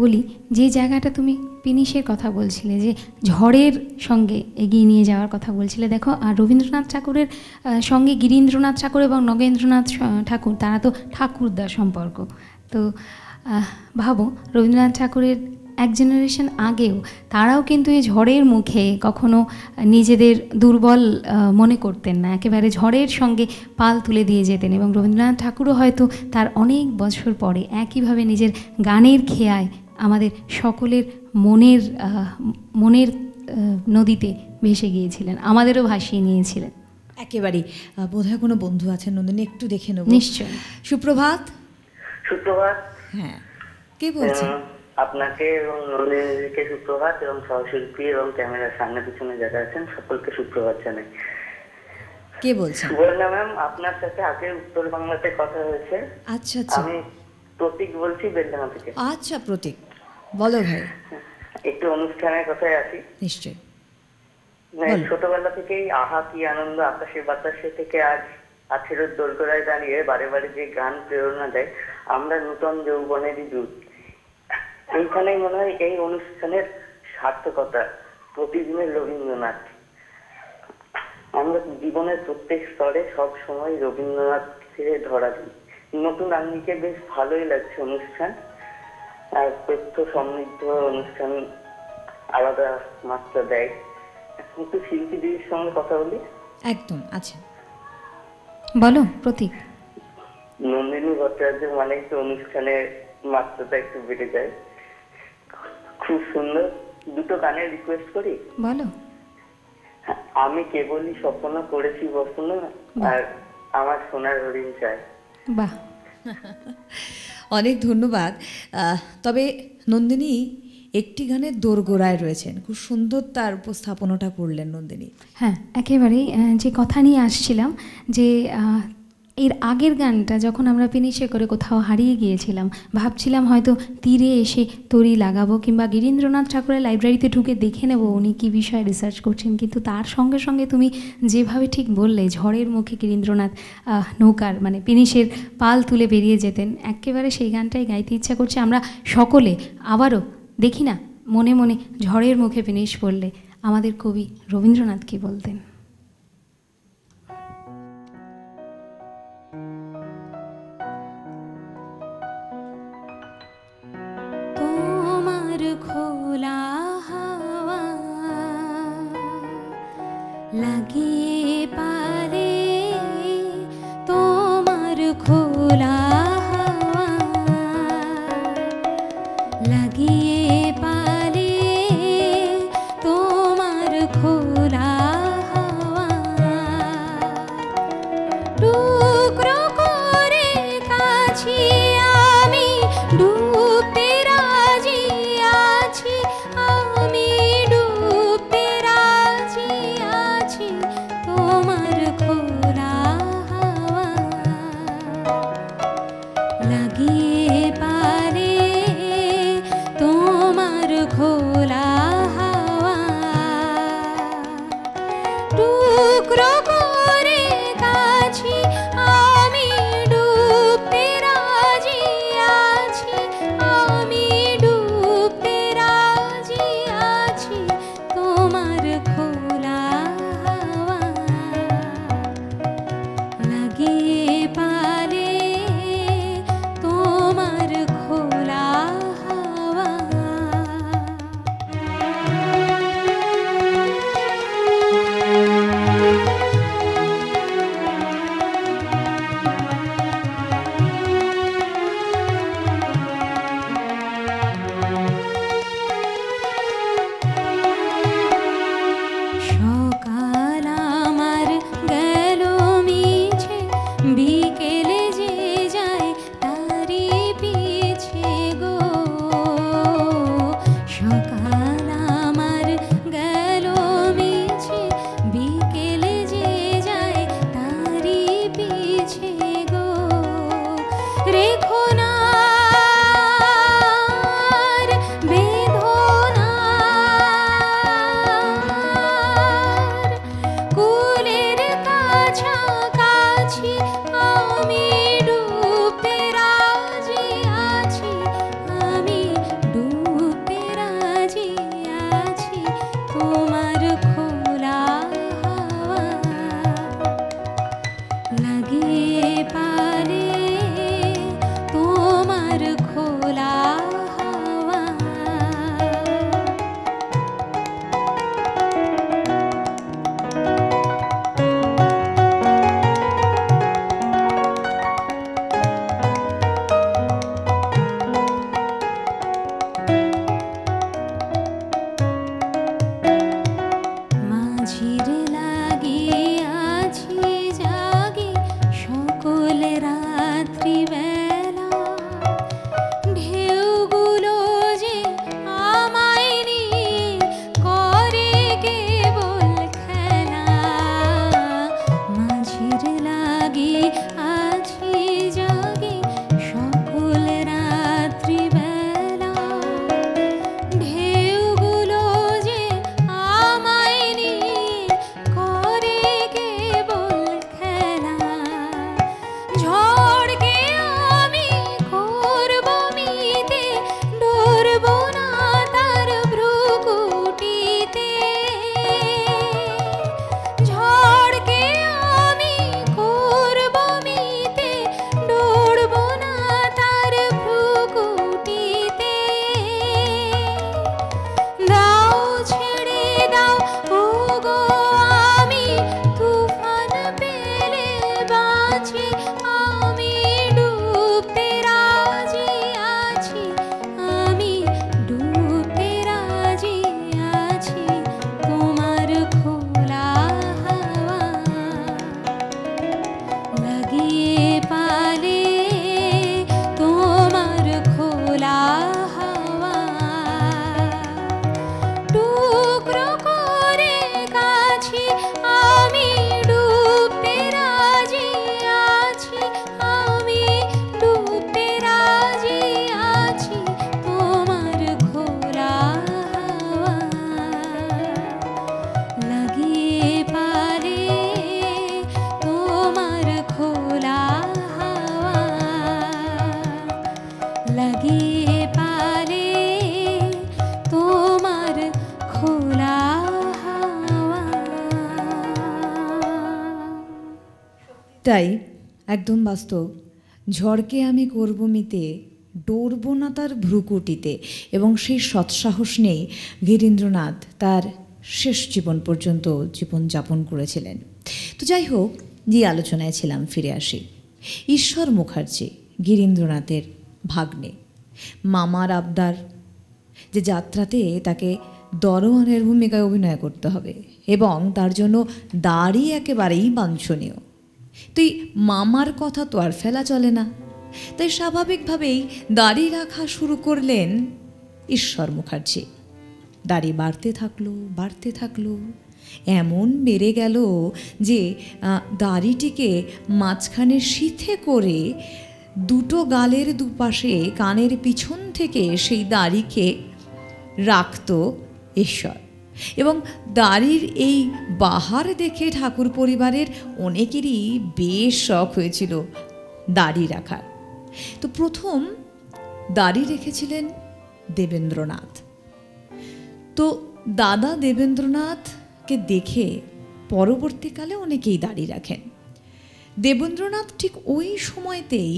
বলি, যে জায়গাটা তুমি পিনিশের কথা বলছিলে, যে ঝড়ের সঙ্গে এগিয়ে নিয়ে যাওয়ার কথা বলছিলে, দেখো আর রবীন্দ্রনাথ ঠাকুরের সঙ্গে গিরীন্দ্রনাথ ঠাকুর এবং নগেন্দ্রনাথ ঠাকুর, তারা তো ঠাকুরদার সম্পর্ক। তো ভাবো, রবীন্দ্রনাথ ঠাকুরের এক জেনারেশন আগেও তারাও কিন্তু এই ঝড়ের মুখে কখনো নিজেদের দুর্বল মনে করতেন না, একেবারে ঝড়ের সঙ্গে পাল তুলে দিয়ে যেতেন। এবং রবীন্দ্রনাথ ঠাকুরও হয়তো তার অনেক বছর পরে একইভাবে নিজের গানের খেয়ায় আমাদের সকলের মনের নদীতে ভেসে গিয়েছিলেন, আমাদেরও ভাসিয়ে নিয়েছিলেন। একেবারেই। বোধহয় কোনো বন্ধু আছেন নন্দিনী, একটু দেখে নেব। নিশ্চয়। সুপ্রভাত। সুপ্রভাত। হ্যাঁ, কে বলছেন? আপনাকে এবং নন্দিনীকে সুপ্রভাত, এবং সহশিল্পী এবং ক্যামেরার সামনে পিছনে যারা আছেন সকলকে সুপ্রভাত জানাই। কে বলছেন? সুবর্ণা ম্যাম, আপনার সাথে আগে উত্তর বাংলাতে কথা হয়েছে। আচ্ছা আচ্ছা। আমি প্রতীক বলছি, বেলডাঙ্গা থেকে। আচ্ছা প্রতীক, বলো ভাই। একটু অনুষ্ঠানের কথায় আসি। নিশ্চয়। ছোটবেলা থেকেই আহা কি আনন্দ আকাশে বাতাসে থেকে আজ 18 দোরগোড়ায় দাঁড়িয়ে বারে বারে যে গান প্রেরণা দেয়, আমরা নূতন যৌবনেরই দূত। এইখানেই মনে হয় এই অনুষ্ঠানের সার্থকতা, প্রতিদিনের রবীন্দ্রনাথ। আমরা জীবনের প্রত্যেক স্তরে সব সময় রবীন্দ্রনাথকে ধরা দিই। নতুন আঙ্গিকে বেশ ভালোই লাগছে অনুষ্ঠান, আর তথ্য সমৃদ্ধ অনুষ্ঠান আলাদা মাত্রা দেয়। একটু শিল্পী দিদির সঙ্গে কথা বলি। একদম। আচ্ছা বলো প্রতীক। নন্দিনী ভট্টাচার্য মানে একটু অনুষ্ঠানের মাত্রাটা একটু বেড়ে যায়। খুব সুন্দর। দুটো গানের রিকোয়েস্ট করি। বলো। আমি কেবলই স্বপ্ন করেছি বসন, আর আমার সোনার হরিণ চাই। বাহ, অনেক ধন্যবাদ। তবে নন্দিনী একটি গানের দোরগোড়ায় রয়েছেন, খুব সুন্দর তার উপস্থাপনাটা করলেন নন্দিনী। হ্যাঁ একেবারেই। যে কথা নিয়ে আসছিলাম, যে এর আগের গানটা যখন আমরা ফিনিশে করে কোথাও হারিয়ে গিয়েছিলাম, ভাবছিলাম হয়তো তীরে এসে তরি লাগাবো, কিংবা গিরীন্দ্রনাথ ঠাকুরের লাইব্রেরিতে ঢুকে দেখে নেব উনি কী বিষয়ে রিসার্চ করছেন। কিন্তু তার সঙ্গে সঙ্গে তুমি যেভাবে ঠিক বললে, ঝড়ের মুখে গিরীন্দ্রনাথ নৌকার মানে ফিনিশের পাল তুলে বেরিয়ে যেতেন, একেবারে সেই গানটাই গাইতে ইচ্ছা করছে। আমরা সকলে আবারও দেখি না মনে মনে ঝড়ের মুখে ফিনিশ পড়লে আমাদের কবি রবীন্দ্রনাথ কী বলতেন। তোমার খোলা হাওয়া লাগিয়ে পারে, তোমার খোলা হাওয়া লাগিয়ে পারে, তোমার খোলা হাওয়া টুকরো করে কাছি আমি ডুবতে রাজি আছি, আমি ডুবতে রাজি আছি, তোমার খোলা বিকেলে যে যায় তারি পিছে গো, সকাল আমার গেল মিছে, বিকেলে যে যায় তারি পিছে গো, রেখো না কুলের কাছাকাছি আমি ডুবতে রাজি আছি, আমি ডুবতে রাজি আছি তোমার খোলা হাওয়া লাগিয়ে পারে, তোমার খোলা হাওয়া। মাঝির লাগিয়ে আছি জাগি সকল রাত্রি বেলা, ঢেউগুলো যে আমায় নিয়ে করে কেবল খেলা, মাঝির লাগিয়ে আছি জাগি সকল রাত্রি বেলা, ঢেউগুলো যে আমায় নিয়ে করে কেবল খেলা, ঝড়কে আমি করব মিতে, ডরব না তার ভ্রুকুটিতে, ঝড়কে আমি করব মিতে, ডরব না তার ভ্রুকুটিতে, দাও ছেড়ে দাও ওগো আমি তুফান পেলে বাঁচি, আমি ডুবতে রাজি আছি, আমি ডুবতে রাজি আছি তোমার খোলা হাওয়া লাগিয়ে পালে, তোমার খোলা হাওয়া টুকরো করে কাছি আমি ডুবতে রাজি আছি, আমি ডুবতে রাজি আছি তোমার খোলা হাওয়া লাগিয়ে পারে, তোমার খোলা হাওয়া লাগিয়ে পারে, তোমার খোলা হাওয়া। তাই একদম বাস্তব, ঝড়কে আমি করব মিতে, ডরব না তার ভ্রুকুটিতে, এবং সেই সৎসাহস নেই গিরীন্দ্রনাথ তার শেষ জীবন পর্যন্ত জীবনযাপন করেছিলেন। তো যাই হোক, যে আলোচনায় ছিলাম ফিরে আসি। ঈশ্বর মুখার্জি গিরীন্দ্রনাথের ভাগ্নে, মামার আবদার যে যাত্রাতে তাকে দরোয়ানের ভূমিকায় অভিনয় করতে হবে এবং তার জন্য দাড়ি একেবারেই বাঞ্ছনীয়। তুই মামার কথা তো আর ফেলা চলে না, তাই স্বাভাবিকভাবেই দাড়ি রাখা শুরু করলেন ঈশ্বর মুখার্জি। দাড়ি বাড়তে থাকলো, এমন বেড়ে গেল যে দাড়িটিকে মাঝখানে সিথে করে দুটো গালের দুপাশে কানের পিছন থেকে সেই দাড়িকে রাখত ঈশ্বর। এবং দাড়ির এই বাহার দেখে ঠাকুর পরিবারের অনেকেরই বেশ শখ হয়েছিল দাড়ি রাখার। তো প্রথম দাড়ি রেখেছিলেন দেবেন্দ্রনাথ। তো দাদা দেবেন্দ্রনাথকে দেখে পরবর্তীকালে অনেকেই দাড়ি রাখেন। দেবেন্দ্রনাথ ঠিক ওই সময়তেই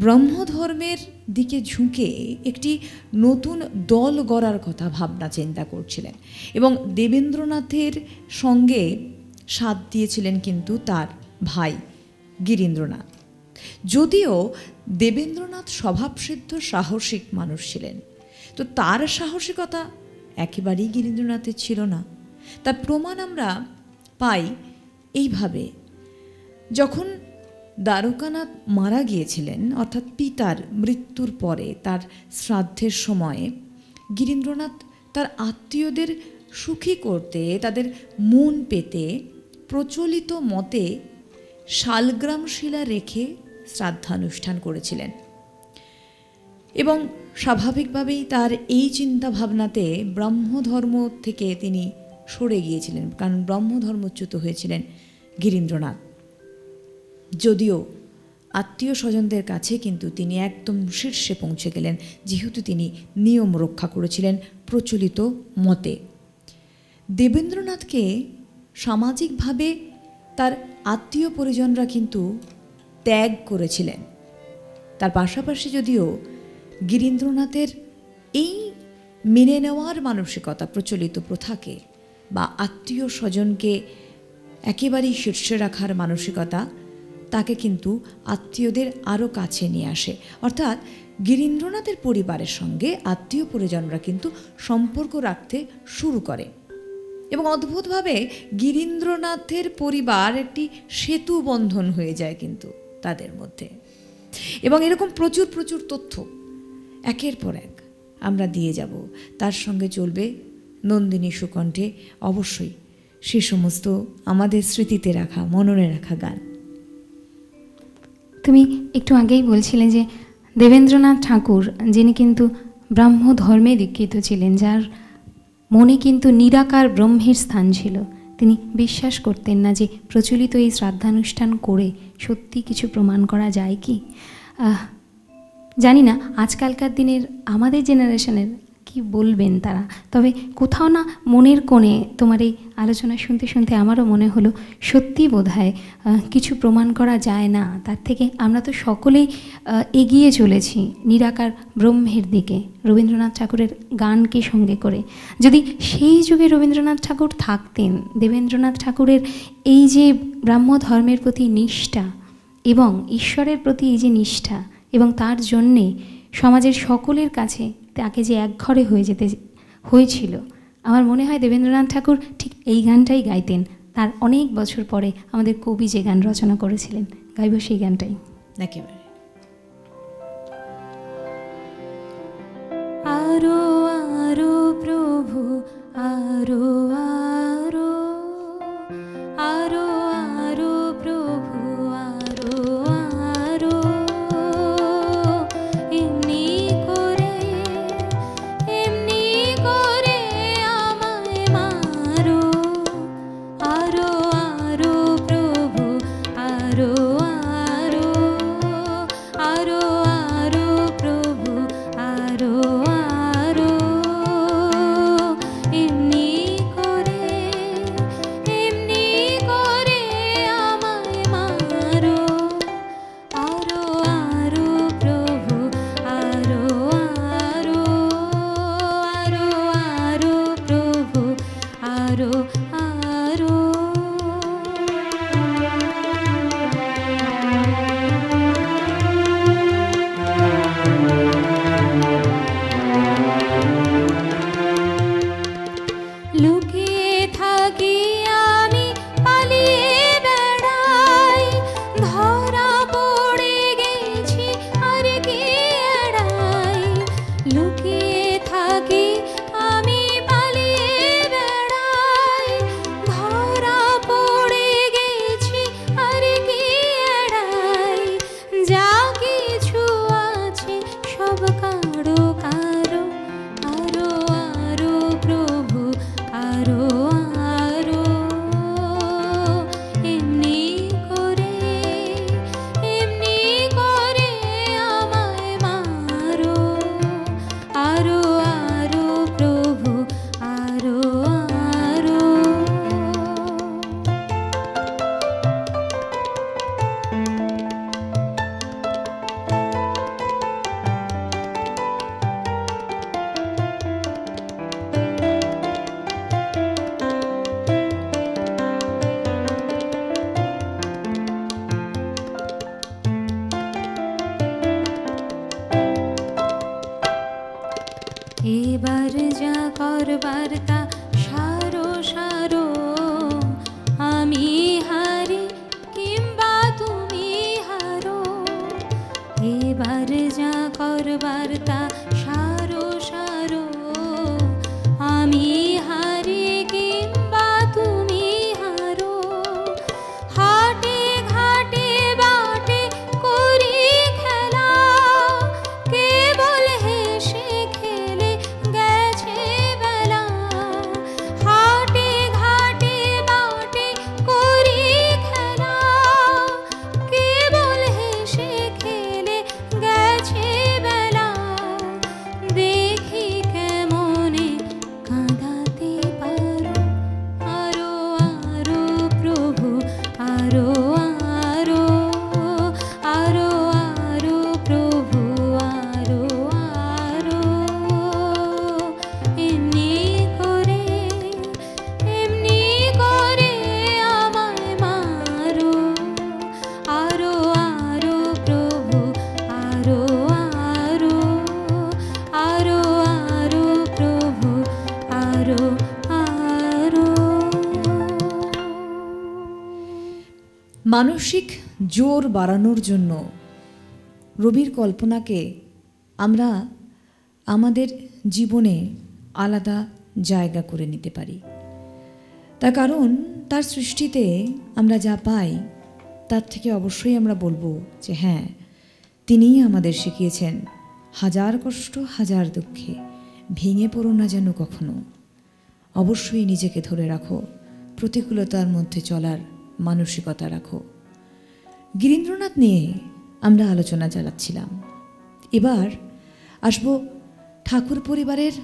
ব্রহ্মধর্মের দিকে ঝুঁকে একটি নতুন দল গড়ার কথা ভাবনা চিন্তা করছিলেন এবং দেবেন্দ্রনাথের সঙ্গে সাথ দিয়েছিলেন কিন্তু তার ভাই গিরীন্দ্রনাথ। যদিও দেবেন্দ্রনাথ স্বভাবসিদ্ধ সাহসিক মানুষ ছিলেন, তো তার সাহসিকতা একেবারেই গিরীন্দ্রনাথের ছিল না। তার প্রমাণ আমরা পাই এইভাবে, যখন দ্বারকানাথ মারা গিয়েছিলেন, অর্থাৎ পিতার মৃত্যুর পরে তার শ্রাদ্ধের সময়ে গিরীন্দ্রনাথ তার আত্মীয়দের সুখী করতে, তাদের মন পেতে প্রচলিত মতে শালগ্রাম শিলা রেখে শ্রাদ্ধানুষ্ঠান করেছিলেন। এবং স্বাভাবিকভাবেই তার এই চিন্তা ভাবনাতে ব্রাহ্মধর্ম থেকে তিনি সরে গিয়েছিলেন, কারণ ব্রাহ্মধর্মচ্যুত হয়েছিলেন গিরীন্দ্রনাথ। যদিও আত্মীয় স্বজনদের কাছে কিন্তু তিনি একদম শীর্ষে পৌঁছে গেলেন, যেহেতু তিনি নিয়ম রক্ষা করেছিলেন প্রচলিত মতে। দেবেন্দ্রনাথকে সামাজিকভাবে তার আত্মীয় পরিজনরা কিন্তু ত্যাগ করেছিলেন। তার পাশাপাশি যদিও গিরীন্দ্রনাথের এই মেনে নেওয়ার মানসিকতা, প্রচলিত প্রথাকে বা আত্মীয় স্বজনকে একেবারেই শীর্ষে রাখার মানসিকতা, তাকে কিন্তু আত্মীয়দের আরও কাছে নিয়ে আসে। অর্থাৎ গিরীন্দ্রনাথের পরিবারের সঙ্গে আত্মীয় পরিজনরা কিন্তু সম্পর্ক রাখতে শুরু করে এবং অদ্ভুতভাবে গিরীন্দ্রনাথের পরিবার একটি সেতু বন্ধন হয়ে যায় কিন্তু তাদের মধ্যে। এবং এরকম প্রচুর প্রচুর তথ্য একের পর এক আমরা দিয়ে যাব। তার সঙ্গে চলবে নন্দিনী সুকণ্ঠে অবশ্যই সে সমস্ত আমাদের স্মৃতিতে রাখা, মননে রাখা গান। তুমি একটু আগেই বলছিলে যে দেবেন্দ্রনাথ ঠাকুর, যিনি কিন্তু ব্রাহ্ম ধর্মে দীক্ষিত ছিলেন, যার মনে কিন্তু নিরাকার ব্রহ্মের স্থান ছিল, তিনি বিশ্বাস করতেন না যে প্রচলিত এই শ্রাদ্ধানুষ্ঠান করে সত্যি কিছু প্রমাণ করা যায় কি। জানি না আজকালকার দিনের আমাদের জেনারেশনের কি বলবেন তারা, তবে কোথাও না মনের কোণে তোমার এই আলোচনা শুনতে শুনতে আমারও মনে হলো সত্যি বোধহয় কিছু প্রমাণ করা যায় না, তার থেকে আমরা তো সকলেই এগিয়ে চলেছি নিরাকার ব্রহ্মের দিকে রবীন্দ্রনাথ ঠাকুরের গানকে সঙ্গে করে। যদি সেই যুগে রবীন্দ্রনাথ ঠাকুর থাকতেন, দেবেন্দ্রনাথ ঠাকুরের এই যে ব্রাহ্ম ধর্মের প্রতি নিষ্ঠা এবং ঈশ্বরের প্রতি এই যে নিষ্ঠা, এবং তার জন্যে সমাজের সকলের কাছে তাকে যে একঘরে হয়ে যেতে হয়েছিল, আমার মনে হয় দেবেন্দ্রনাথ ঠাকুর ঠিক এই গানটাই গাইতেন। তার অনেক বছর পরে আমাদের কবি যে গান রচনা করেছিলেন, গাইব সেই গানটাই একেবারে। আরো আরো প্রভু আরো আরো, আরো আরো প্রভু আরো আরো, এমনি করে আমায় মারো, আরো আরো প্রভু আরো আরো, আরো আরো প্রভু আরো আরো, এমনি করে আমায় মারো, আরো আরো প্রভু আরো আরো, আরো আরো প্রভু আরো আরো। লুকিয়ে থাকি আমি, পালিয়ে বেড়াই, ধরা পড়ে গেছি আর কি এড়াই। লুকিয়ে থাকি আমি, পালিয়ে বেড়াই, ধরা পড়ে গেছি আর কি এড়াই। যা কিছু আছে সব কারো কারো, আরো আরো প্রভু আরো আরো, এমনি করে আমায় মারো, আরো আরো প্রভু আরো আরো। এবার যা করবার তা সারো সারো, আমি হারি কিংবা তুমি হারো। করবার তা সারো সারো, আমি হারি কিংবা তুমি হারো, হাটে ঘাটে বাটে করি খেলা, কেবল হেসে খেলে গেছে বেলা, হাটে ঘাটে বাটে করি খেলা, কেবল হেসে খেলে গেছে বেলা, দেখি কেমনে কাঁদাতে পারো, আরো আরো প্রভু আরো আরো, আরো আরো প্রভু আরো আরো, এমনি করে আমায় মারো, আরো আরো প্রভু আরো আরো, আরো আরো প্রভু আরো আরো। মানসিক জোর বাড়ানোর জন্য রবির কল্পনাকে আমরা আমাদের জীবনে আলাদা জায়গা করে নিতে পারি। তার কারণ তার সৃষ্টিতে আমরা যা পাই তার থেকে অবশ্যই আমরা বলবো যে হ্যাঁ, তিনিই আমাদের শিখিয়েছেন হাজার কষ্ট হাজার দুঃখে ভেঙে পড়ো না যেন কখনো, অবশ্যই নিজেকে ধরে রাখো, প্রতিকূলতার মধ্যে চলার মানসিকতা রাখো। গিরীন্দ্রনাথ নিয়ে আমরা আলোচনা চালাচ্ছিলাম। এবার আসব ঠাকুর পরিবারের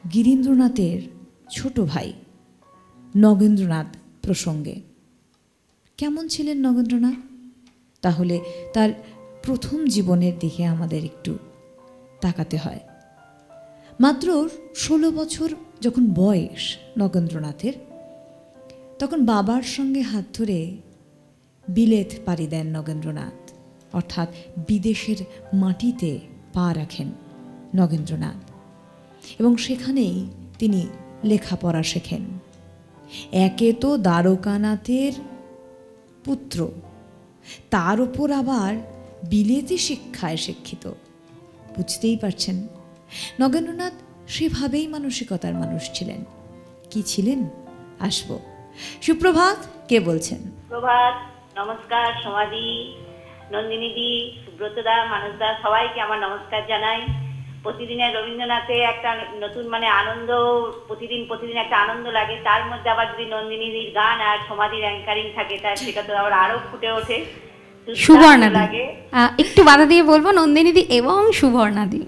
গিরীন্দ্রনাথের ছোট ভাই নগেন্দ্রনাথ প্রসঙ্গে। কেমন ছিলেন নগেন্দ্রনাথ? তাহলে তার প্রথম জীবনের দিকে আমাদের একটু তাকাতে হয়। মাত্র 16 বছর যখন বয়স নগেন্দ্রনাথের, তখন বাবার সঙ্গে হাত ধরে বিলেত পাড়ি দেন নগেন্দ্রনাথ, অর্থাৎ বিদেশের মাটিতে পা রাখেন নগেন্দ্রনাথ, এবং সেখানেই তিনি লেখাপড়া শেখেন। একে তো দ্বারকানাথের পুত্র, তার উপর আবার বিলেতি শিক্ষায় শিক্ষিত, বুঝতেই পারছেন নগেন্দ্রনাথ সেভাবেই মানসিকতার মানুষ ছিলেন। কি ছিলেন আসবো। সুপ্রভাত, কে বলছেন? প্রভাত, নমস্কার সমাধি, নন্দিনীদি, সুব্রতদা, মানসদা, সবাইকে আমার নমস্কার জানাই। প্রতিদিনের রবীন্দ্রনাথে একটা নতুন আনন্দ, প্রতিদিন একটা আনন্দ লাগে। তার মধ্যে আবার যদি নন্দিনীদির গান আর সমাধির অ্যাঙ্কারিং থাকে, সেটা তো আবার আরো ফুটে ওঠে, সুবর্ণাদি। একটু বাধা দিয়ে বলবো নন্দিনীদি এবং সুবর্ণাদি।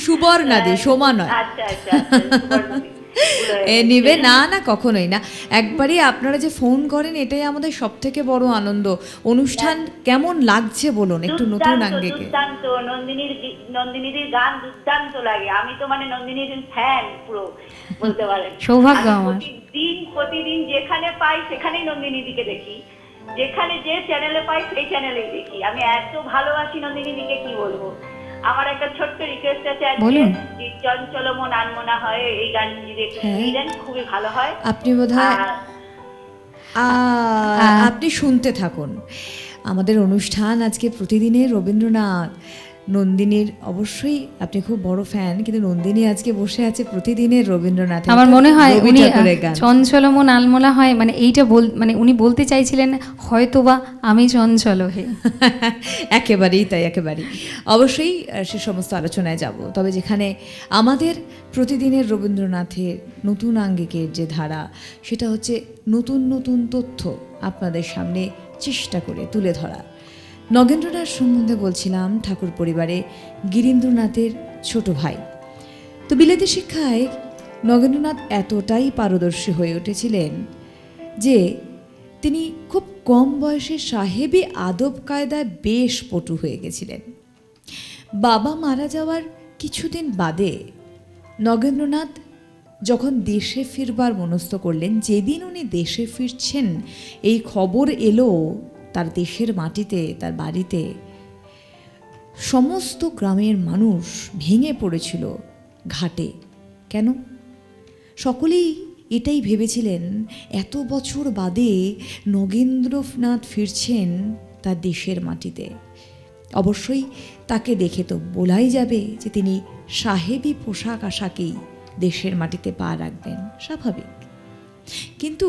সুবর্ণাদি সমান নয়। আচ্ছা আচ্ছা, সুবর্ণাদি নিবে না, না কখনোই না। একবারই আপনারা যে ফোন করেন এটাই আমাদের সব থেকে বড় আনন্দ। অনুষ্ঠান কেমন লাগছে বলুন একটু নতুন আঙ্গিকে। দুর্দান্ত, নন্দিনীদির গান দুর্দান্ত লাগে। আমি তো নন্দিনীর ফ্যান পুরো বলতে পারেন। সৌভাগ্য আমার। প্রতিদিন যেখানে পাই সেখানেই নন্দিনীদিকে দেখি, যেখানে যে চ্যানেলে পাই সেই চ্যানেলেই দেখি। আমি এত ভালোবাসি নন্দিনীদিকে, কি বলবো। আমার একটা ছোট্ট রিকোয়েস্ট আছে, চঞ্চল মন আনমনা হয়, এই গান যদি একটু শুনিয়ে দেন খুবই ভালো হয়। আপনি বোধহয় আপনি শুনতে থাকুন আমাদের অনুষ্ঠান আজকে প্রতিদিনের রবীন্দ্রনাথ। নন্দিনীর অবশ্যই আপনি খুব বড় ফ্যান, কিন্তু নন্দিনী আজকে বসে আছে প্রতিদিনের রবীন্দ্রনাথ। আমার মনে হয় উনি চঞ্চল মন আলমোলা হয়, এইটা উনি বলতে চাইছিলেন হয়তোবা আমি চঞ্চল হে। একেবারেই তাই, একেবারেই। অবশ্যই সে সমস্ত আলোচনায় যাব, তবে যেখানে আমাদের প্রতিদিনের রবীন্দ্রনাথের নতুন আঙ্গিকের যে ধারা, সেটা হচ্ছে নতুন নতুন তথ্য আপনাদের সামনে চেষ্টা করে তুলে ধরা। নগেন্দ্রনাথ সম্বন্ধে বলছিলাম, ঠাকুর পরিবারে গিরীন্দ্রনাথের ছোট ভাই। তো বিলেতি শিক্ষায় নগেন্দ্রনাথ এতটাই পারদর্শী হয়ে উঠেছিলেন যে তিনি খুব কম বয়সে সাহেবী আদব কায়দায় বেশ পটু হয়ে গেছিলেন। বাবা মারা যাওয়ার কিছুদিন বাদে নগেন্দ্রনাথ যখন দেশে ফিরবার মনস্থ করলেন, যেদিন উনি দেশে ফিরছেন এই খবর এলো তার দেশের মাটিতে, তার বাড়িতে সমস্ত গ্রামের মানুষ ভেঙে পড়েছিল ঘাটে। কেন? সকলেই এটাই ভেবেছিলেন এত বছর বাদে নগেন্দ্রনাথ ফিরছেন তার দেশের মাটিতে, অবশ্যই তাকে দেখে তো বলাই যাবে যে তিনি সাহেবী পোশাক আশাকেই দেশের মাটিতে পা রাখবেন, স্বাভাবিক। কিন্তু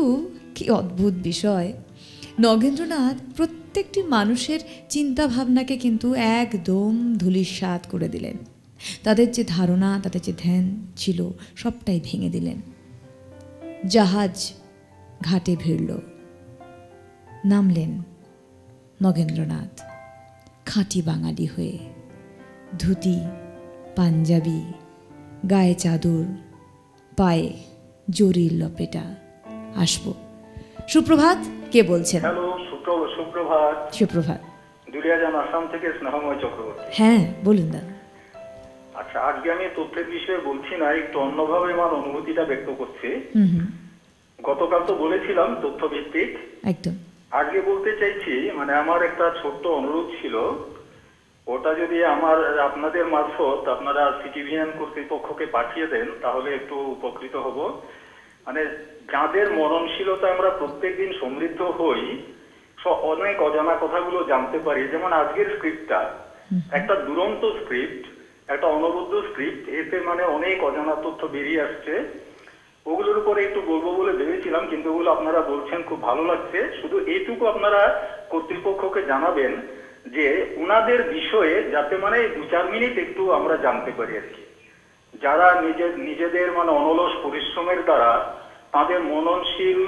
কি অদ্ভুত বিষয়, নগেন্দ্রনাথ প্রত্যেকটি মানুষের চিন্তা ভাবনাকে কিন্তু একদম ধূলিসাৎ করে দিলেন। তাদের যে ধারণা, তাদের যে ধ্যান ছিল, সবটাই ভেঙে দিলেন। জাহাজ ঘাটে ভিড়ল, নামলেন নগেন্দ্রনাথ খাঁটি বাঙালি হয়ে, ধুতি, পাঞ্জাবি, গায়ে চাদর, পায়ে জরির লপেটা। আসবো। সুপ্রভাত, কে বলছেন? হ্যালো, সুপ্রভাত। সুপ্রভাত। দুলিয়াজান আসাম থেকে স্নেহময় চক্রবর্তী। হ্যাঁ, বলুন দাদা। আচ্ছা, আজকে আমি তথ্যের বিষয়ে বলছি না, একটু অন্যভাবে আমার অনুভূতিটা ব্যক্ত করছি। গতকাল তো বলেছিলাম তথ্য ভিত্তিক, একদম। আজকে বলতে চাইছি, মানে আমার একটা ছোট্ট অনুরোধ ছিল, ওটা যদি আপনাদের মারফত আপনারা সিটিভিএন কর্তৃপক্ষকে পাঠিয়ে দেন তাহলে একটু উপকৃত হব। মানে যাদের মননশীলতা আমরা প্রত্যেকদিন সমৃদ্ধ হই, অনেক অজানা কথাগুলো জানতে পারি। যেমন আজকের স্ক্রিপ্টটা একটা দুরন্ত স্ক্রিপ্ট, একটা অনবদ্য স্ক্রিপ্ট, এতে মানে অনেক অজানা তথ্য বেরিয়ে আসছে। ওগুলোর উপরে একটু বলবো বলে ভেবেছিলাম, কিন্তু ওগুলো আপনারা বলছেন, খুব ভালো লাগছে। শুধু এইটুকু আপনারা কর্তৃপক্ষকে জানাবেন যে উনাদের বিষয়ে যাতে মানে 2-4 মিনিট একটু আমরা জানতে পারি আর কি। যারা নিজেদের মানে অনলস পরিশ্রমের দ্বারা, তাদের মননশীল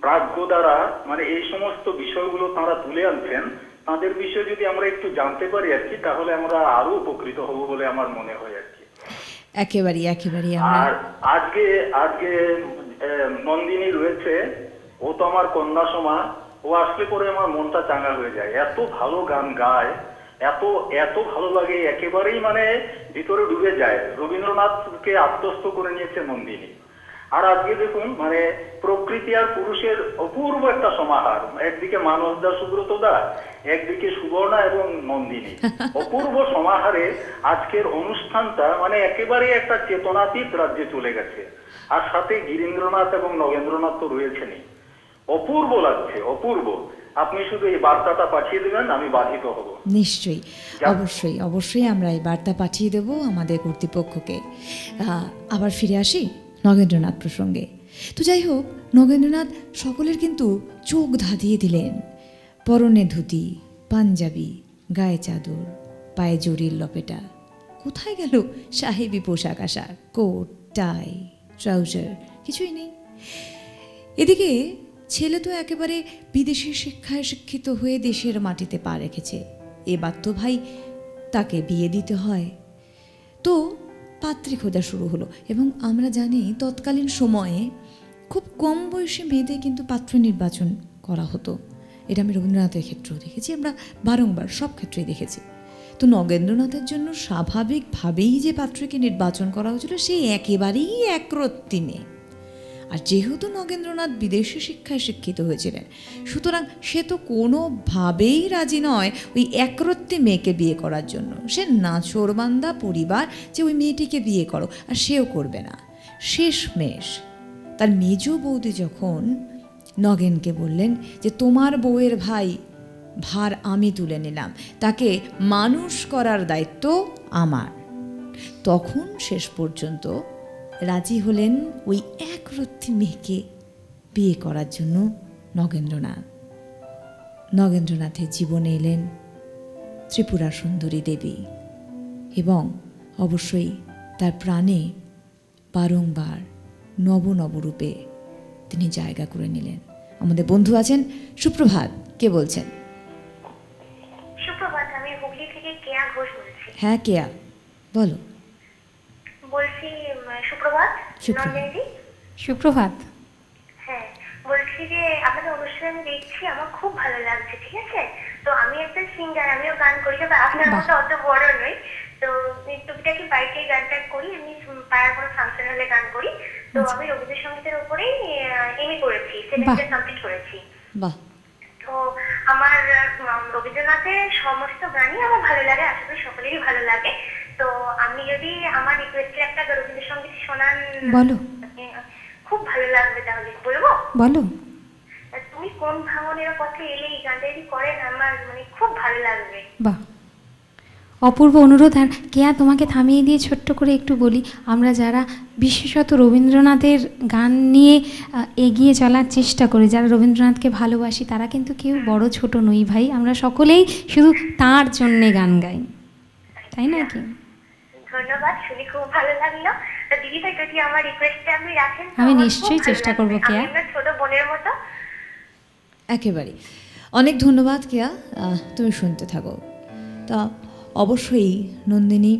প্রাজ্ঞ দ্বারা মানে এই সমস্ত বিষয়গুলো তারা তুলে আনছেন, তাদের বিষয়ে যদি আমরা একটু জানতে পারি আর কি, তাহলে আমরা আরো উপকৃত হব বলে আমার মনে হয় আর কি। একেবারে। আর আজকে নন্দিনী রয়েছে, ও তো আমার কন্যা সমা, ও আসলে পরে আমার মনটা চাঙ্গা হয়ে যায়। এত ভালো গান গায়, এত ভালো লাগে, একেবারেই মানে ভিতরে ডুবে যায়। রবীন্দ্রনাথকে আত্মস্থ করে নিয়েছে নন্দিনী। আর আজকে দেখুন, মানে প্রকৃতি আর পুরুষের অপূর্ব একটা সমাহার। একদিকে মানস দা, সুব্রত দা, একদিকে সুবর্ণা এবং নন্দিনী, অপূর্ব সমাহারে আজকের অনুষ্ঠানটা মানে একেবারে একটা চেতনাতীত রাজ্যে চলে গেছে। আর সাথে গিরীন্দ্রনাথ এবং নগেন্দ্রনাথ তো রয়েছেনই। অপূর্ব লাগছে, অপূর্ব। আপনি শুধু এই বার্তাটা পাঠিয়ে দেবেন, আমি বাধিত হব। নিশ্চয়ই, অবশ্যই আমরা এই বার্তা পাঠিয়ে দেব আমাদের কর্তৃপক্ষকে। আবার ফিরে আসি নগেন্দ্রনাথ প্রসঙ্গে। তো যাই হোক, নগেন্দ্রনাথ সকলের কিন্তু চোখ ধাঁধিয়ে দিলেন। পরনে ধুতি, পাঞ্জাবি, গায়ে চাদর, পায়ে জরির লপেটা। কোথায় গেল সাহেবী পোশাক আশাক, কোট, টাই, ট্রাউজার? কিছুই নেই। এদিকে ছেলে তো একেবারে বিদেশি শিক্ষায় শিক্ষিত হয়ে দেশের মাটিতে পা রেখেছে। এবার তো ভাই তাকে বিয়ে দিতে হয়। তো পাত্রী খোঁজা শুরু হলো, এবং আমরা জানি তৎকালীন সময়ে খুব কম বয়সী মেয়েদের কিন্তু পাত্র নির্বাচন করা হতো। এটা আমি রবীন্দ্রনাথের ক্ষেত্রেও দেখেছি, আমরা বারংবার সব ক্ষেত্রেই দেখেছি। তো নগেন্দ্রনাথের জন্য স্বাভাবিকভাবেই যে পাত্রকে নির্বাচন করা হয়েছিল, সে একেবারেই একরত্তি মেয়ে। আর যেহেতু নগেন্দ্রনাথ বিদেশি শিক্ষায় শিক্ষিত হয়েছিলেন, সুতরাং সে তো কোনোভাবেই রাজি নয় ওই একরত্তি মেয়েকে বিয়ে করার জন্য। সে নাছোড়বান্দা পরিবার যে ওই মেয়েটিকে বিয়ে করো, আর সেও করবে না। শেষমেশ তার মেজ বৌদি যখন নগেনকে বললেন যে তোমার বউয়ের ভার আমি তুলে নিলাম, তাকে মানুষ করার দায়িত্ব আমার, তখন শেষ পর্যন্ত রাজি হলেন ওই একরত্তি মেয়েকে বিয়ে করার জন্য নগেন্দ্রনাথ। নগেন্দ্রনাথের জীবনে এলেন ত্রিপুরা সুন্দরী দেবী, এবং অবশ্যই তার প্রাণে বারংবার নবরূপে তিনি জায়গা করে নিলেন। আমাদের বন্ধু আছেন, সুপ্রভাত, কে বলছেন? সুপ্রভাত, আমি হুগলি থেকে কেয়া ঘোষ বলছি। হ্যাঁ কেয়া, বলো। বলছি সুপ্রভাত নন্দিনী। সুপ্রভাত। হ্যাঁ, বলছি যে আপনাদের অনুষ্ঠান দেখছি, আমার খুব ভালো লাগছে। ঠিক আছে, তো আমি একটা সিঙ্গার, আমিও গান করি, তবে আপনার মতো অত বড় নই। তো টুকিটাকি বাইকে গানটা করি, আমি পাড়ার কোনো ফাংশন হলে গান করি। তো আমি রবীন্দ্রসঙ্গীতের উপরেই এমএ করেছি, সেমিস্টার কমপ্লিট করেছি। তো আমার রবীন্দ্রনাথের সমস্ত গানই আমার ভালো লাগে, আশা করি সকলেরই ভালো লাগে। তো আমি যদি আমার রিকোয়েস্টের একটা রবীন্দ্রসঙ্গীত শোনান, বলো, খুব ভালো লাগবে। তাহলে বলবো? বলো। তুমি কোন ভাঙনের পথে এলে, এই গানটা যদি করেন আমার মানে খুব ভালো লাগবে। বাহ, অপূর্ব অনুরোধ। আর কেয়া, তোমাকে থামিয়ে দিয়ে ছোট্ট করে একটু বলি, আমরা যারা বিশেষত রবীন্দ্রনাথের গান নিয়ে এগিয়ে চলার চেষ্টা করি, যারা রবীন্দ্রনাথকে ভালোবাসি, তারা কিন্তু কেউ বড় ছোট নই ভাই, আমরা সকলেই শুধু তাঁর জন্যে গান গাই, তাই না কি? ধন্যবাদ, শুনে খুব ভালো লাগলো। দিদি ভাই, যদি আমার রিকোয়েস্টটা আপনি রাখেন, আমি নিশ্চয়ই চেষ্টা করবো কেয়া। আপনার ছোট বোনের মতো। একেবারে অনেক ধন্যবাদ কেয়া, তুমি শুনতে থাকো। তা অবশ্যই নন্দিনী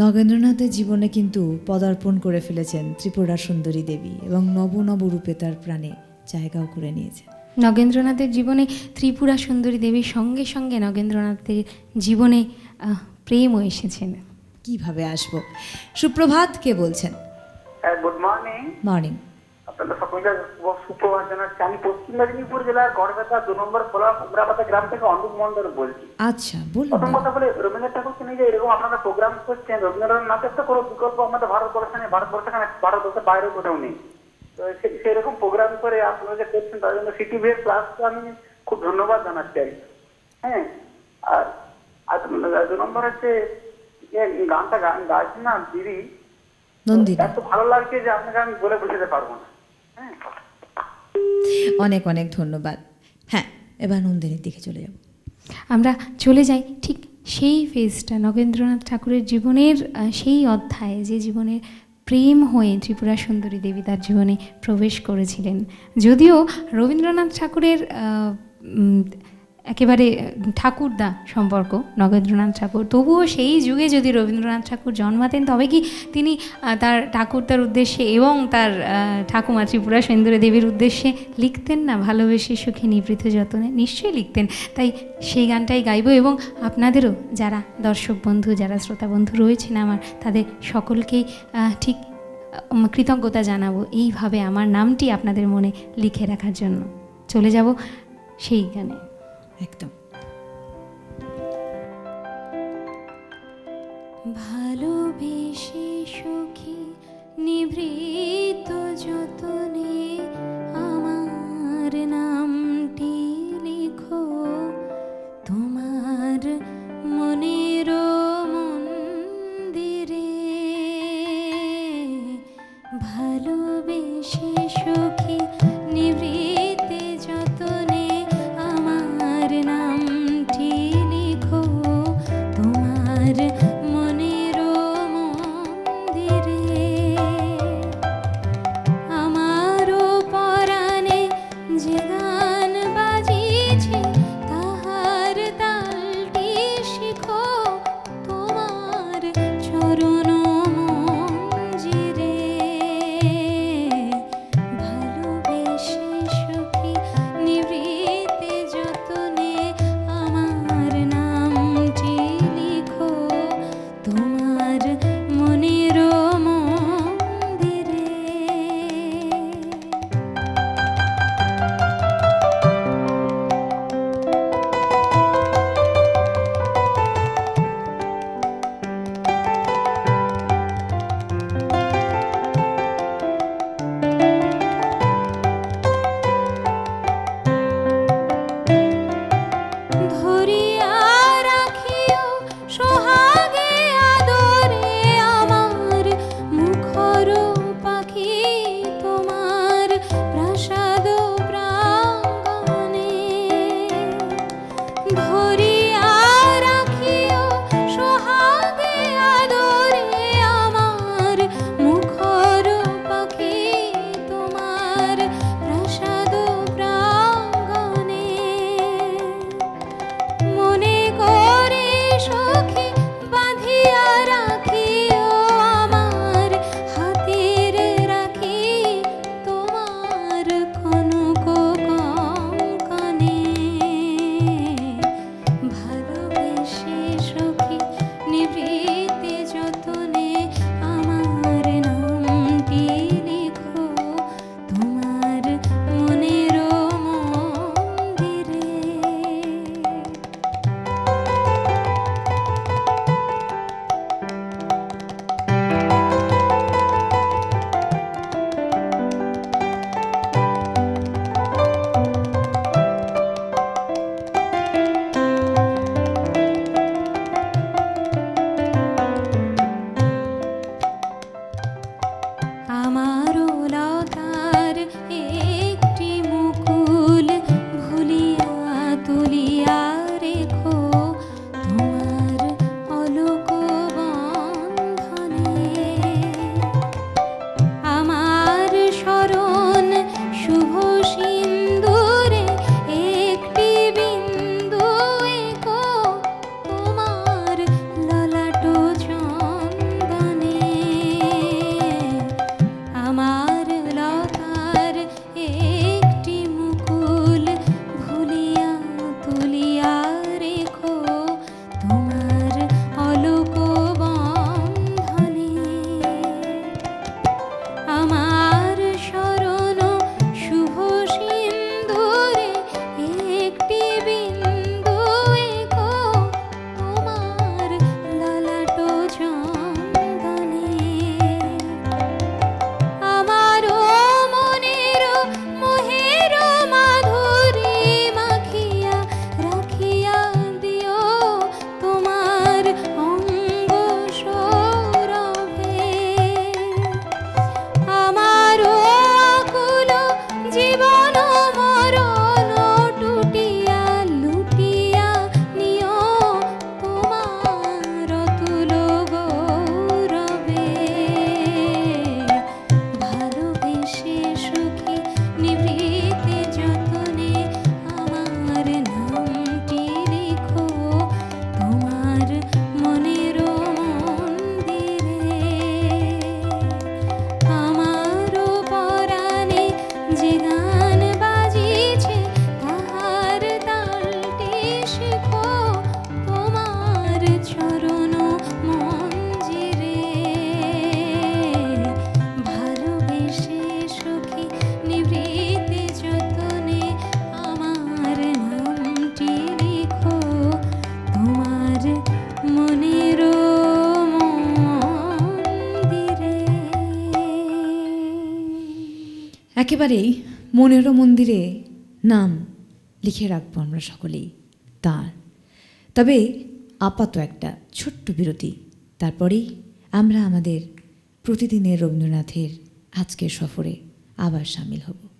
নগেন্দ্রনাথের জীবনে কিন্তু পদার্পণ করে ফেলেছেন ত্রিপুরা সুন্দরী দেবী, এবং নব নব রূপে তার প্রাণে জায়গাও করে নিয়েছেন। নগেন্দ্রনাথের জীবনে ত্রিপুরা সুন্দরী দেবীর সঙ্গে সঙ্গে নগেন্দ্রনাথের জীবনে প্রেমও এসেছেন। কিভাবে আসবো? সুপ্রভাত, কে বলছেন? Good morning. মর্নিং। আপনাদের সকলকে সুপ্রভাত জানাচ্ছি। আমি পশ্চিম মেদিনীপুর জেলার গড়বেতা 2 নম্বর উমরাপাতা গ্রাম থেকে অন্দুক মন্ডল বলছি। আচ্ছা, বলুন। প্রথম কথা বলে, রবীন্দ্রনাথ ঠাকুরকে নিয়ে যে এরকম আপনারা প্রোগ্রাম করছেন, রবীন্দ্রনাথের তো কোনো বিকল্প আমাদের ভারতবর্ষের বাইরেও কোথাও নেই। তো সেরকম প্রোগ্রাম করে আপনারা যে করছেন, তার জন্য সিটিভির ক্লাসকে আমি খুব ধন্যবাদ জানাচ্ছি আর কি। হ্যাঁ, আর 2 নম্বর হচ্ছে গানটা গাইছেন না দিদি, এত ভালো লাগছে যে আপনাকে আমি বলে বুঝতে পারবো না। হ্যাঁ, অনেক অনেক ধন্যবাদ। হ্যাঁ, এবার নন্দিনীর দিকে চলে যাব। আমরা চলে যাই ঠিক সেই ফেজটা, নগেন্দ্রনাথ ঠাকুরের জীবনের সেই অধ্যায়, যে জীবনের প্রেম হয়ে ত্রিপুরা সুন্দরী দেবী তার জীবনে প্রবেশ করেছিলেন। যদিও রবীন্দ্রনাথ ঠাকুরের একেবারে ঠাকুরদা সম্পর্ক নগেন্দ্রনাথ ঠাকুর, তবুও সেই যুগে যদি রবীন্দ্রনাথ ঠাকুর জন্মাতেন, তবে কি তিনি তার ঠাকুরদার উদ্দেশ্যে এবং তার ঠাকুমা ত্রিপুরা সুন্দরী দেবীর উদ্দেশ্যে লিখতেন না, ভালোবেসে সুখী নিভৃত যতনে? নিশ্চয়ই লিখতেন। তাই সেই গানটাই গাইব, এবং আপনাদেরও যারা দর্শক বন্ধু, যারা শ্রোতা বন্ধু রয়েছেন আমার, তাদের সকলকেই ঠিক কৃতজ্ঞতা জানাবো এইভাবে আমার নামটি আপনাদের মনে লিখে রাখার জন্য। চলে যাব সেই গানে। একদম। ভালোবেসে সখী নিভৃত যতনে আমার নামটি লিখো তোমার মনের মন্দিরে। ভালোবেসে সখী নিভৃতে যতনে আমার নামটি লিখো তোমার মনের মন্দিরে। আমারও পরাণে যে একেবারেই মনের মন্দিরে নাম লিখে রাখবো আমরা সকলেই তার। তবে আপাতত একটা ছোট্ট বিরতি, তারপরেই আমরা আমাদের প্রতিদিনের রবীন্দ্রনাথের আজকের সফরে আবার সামিল হব।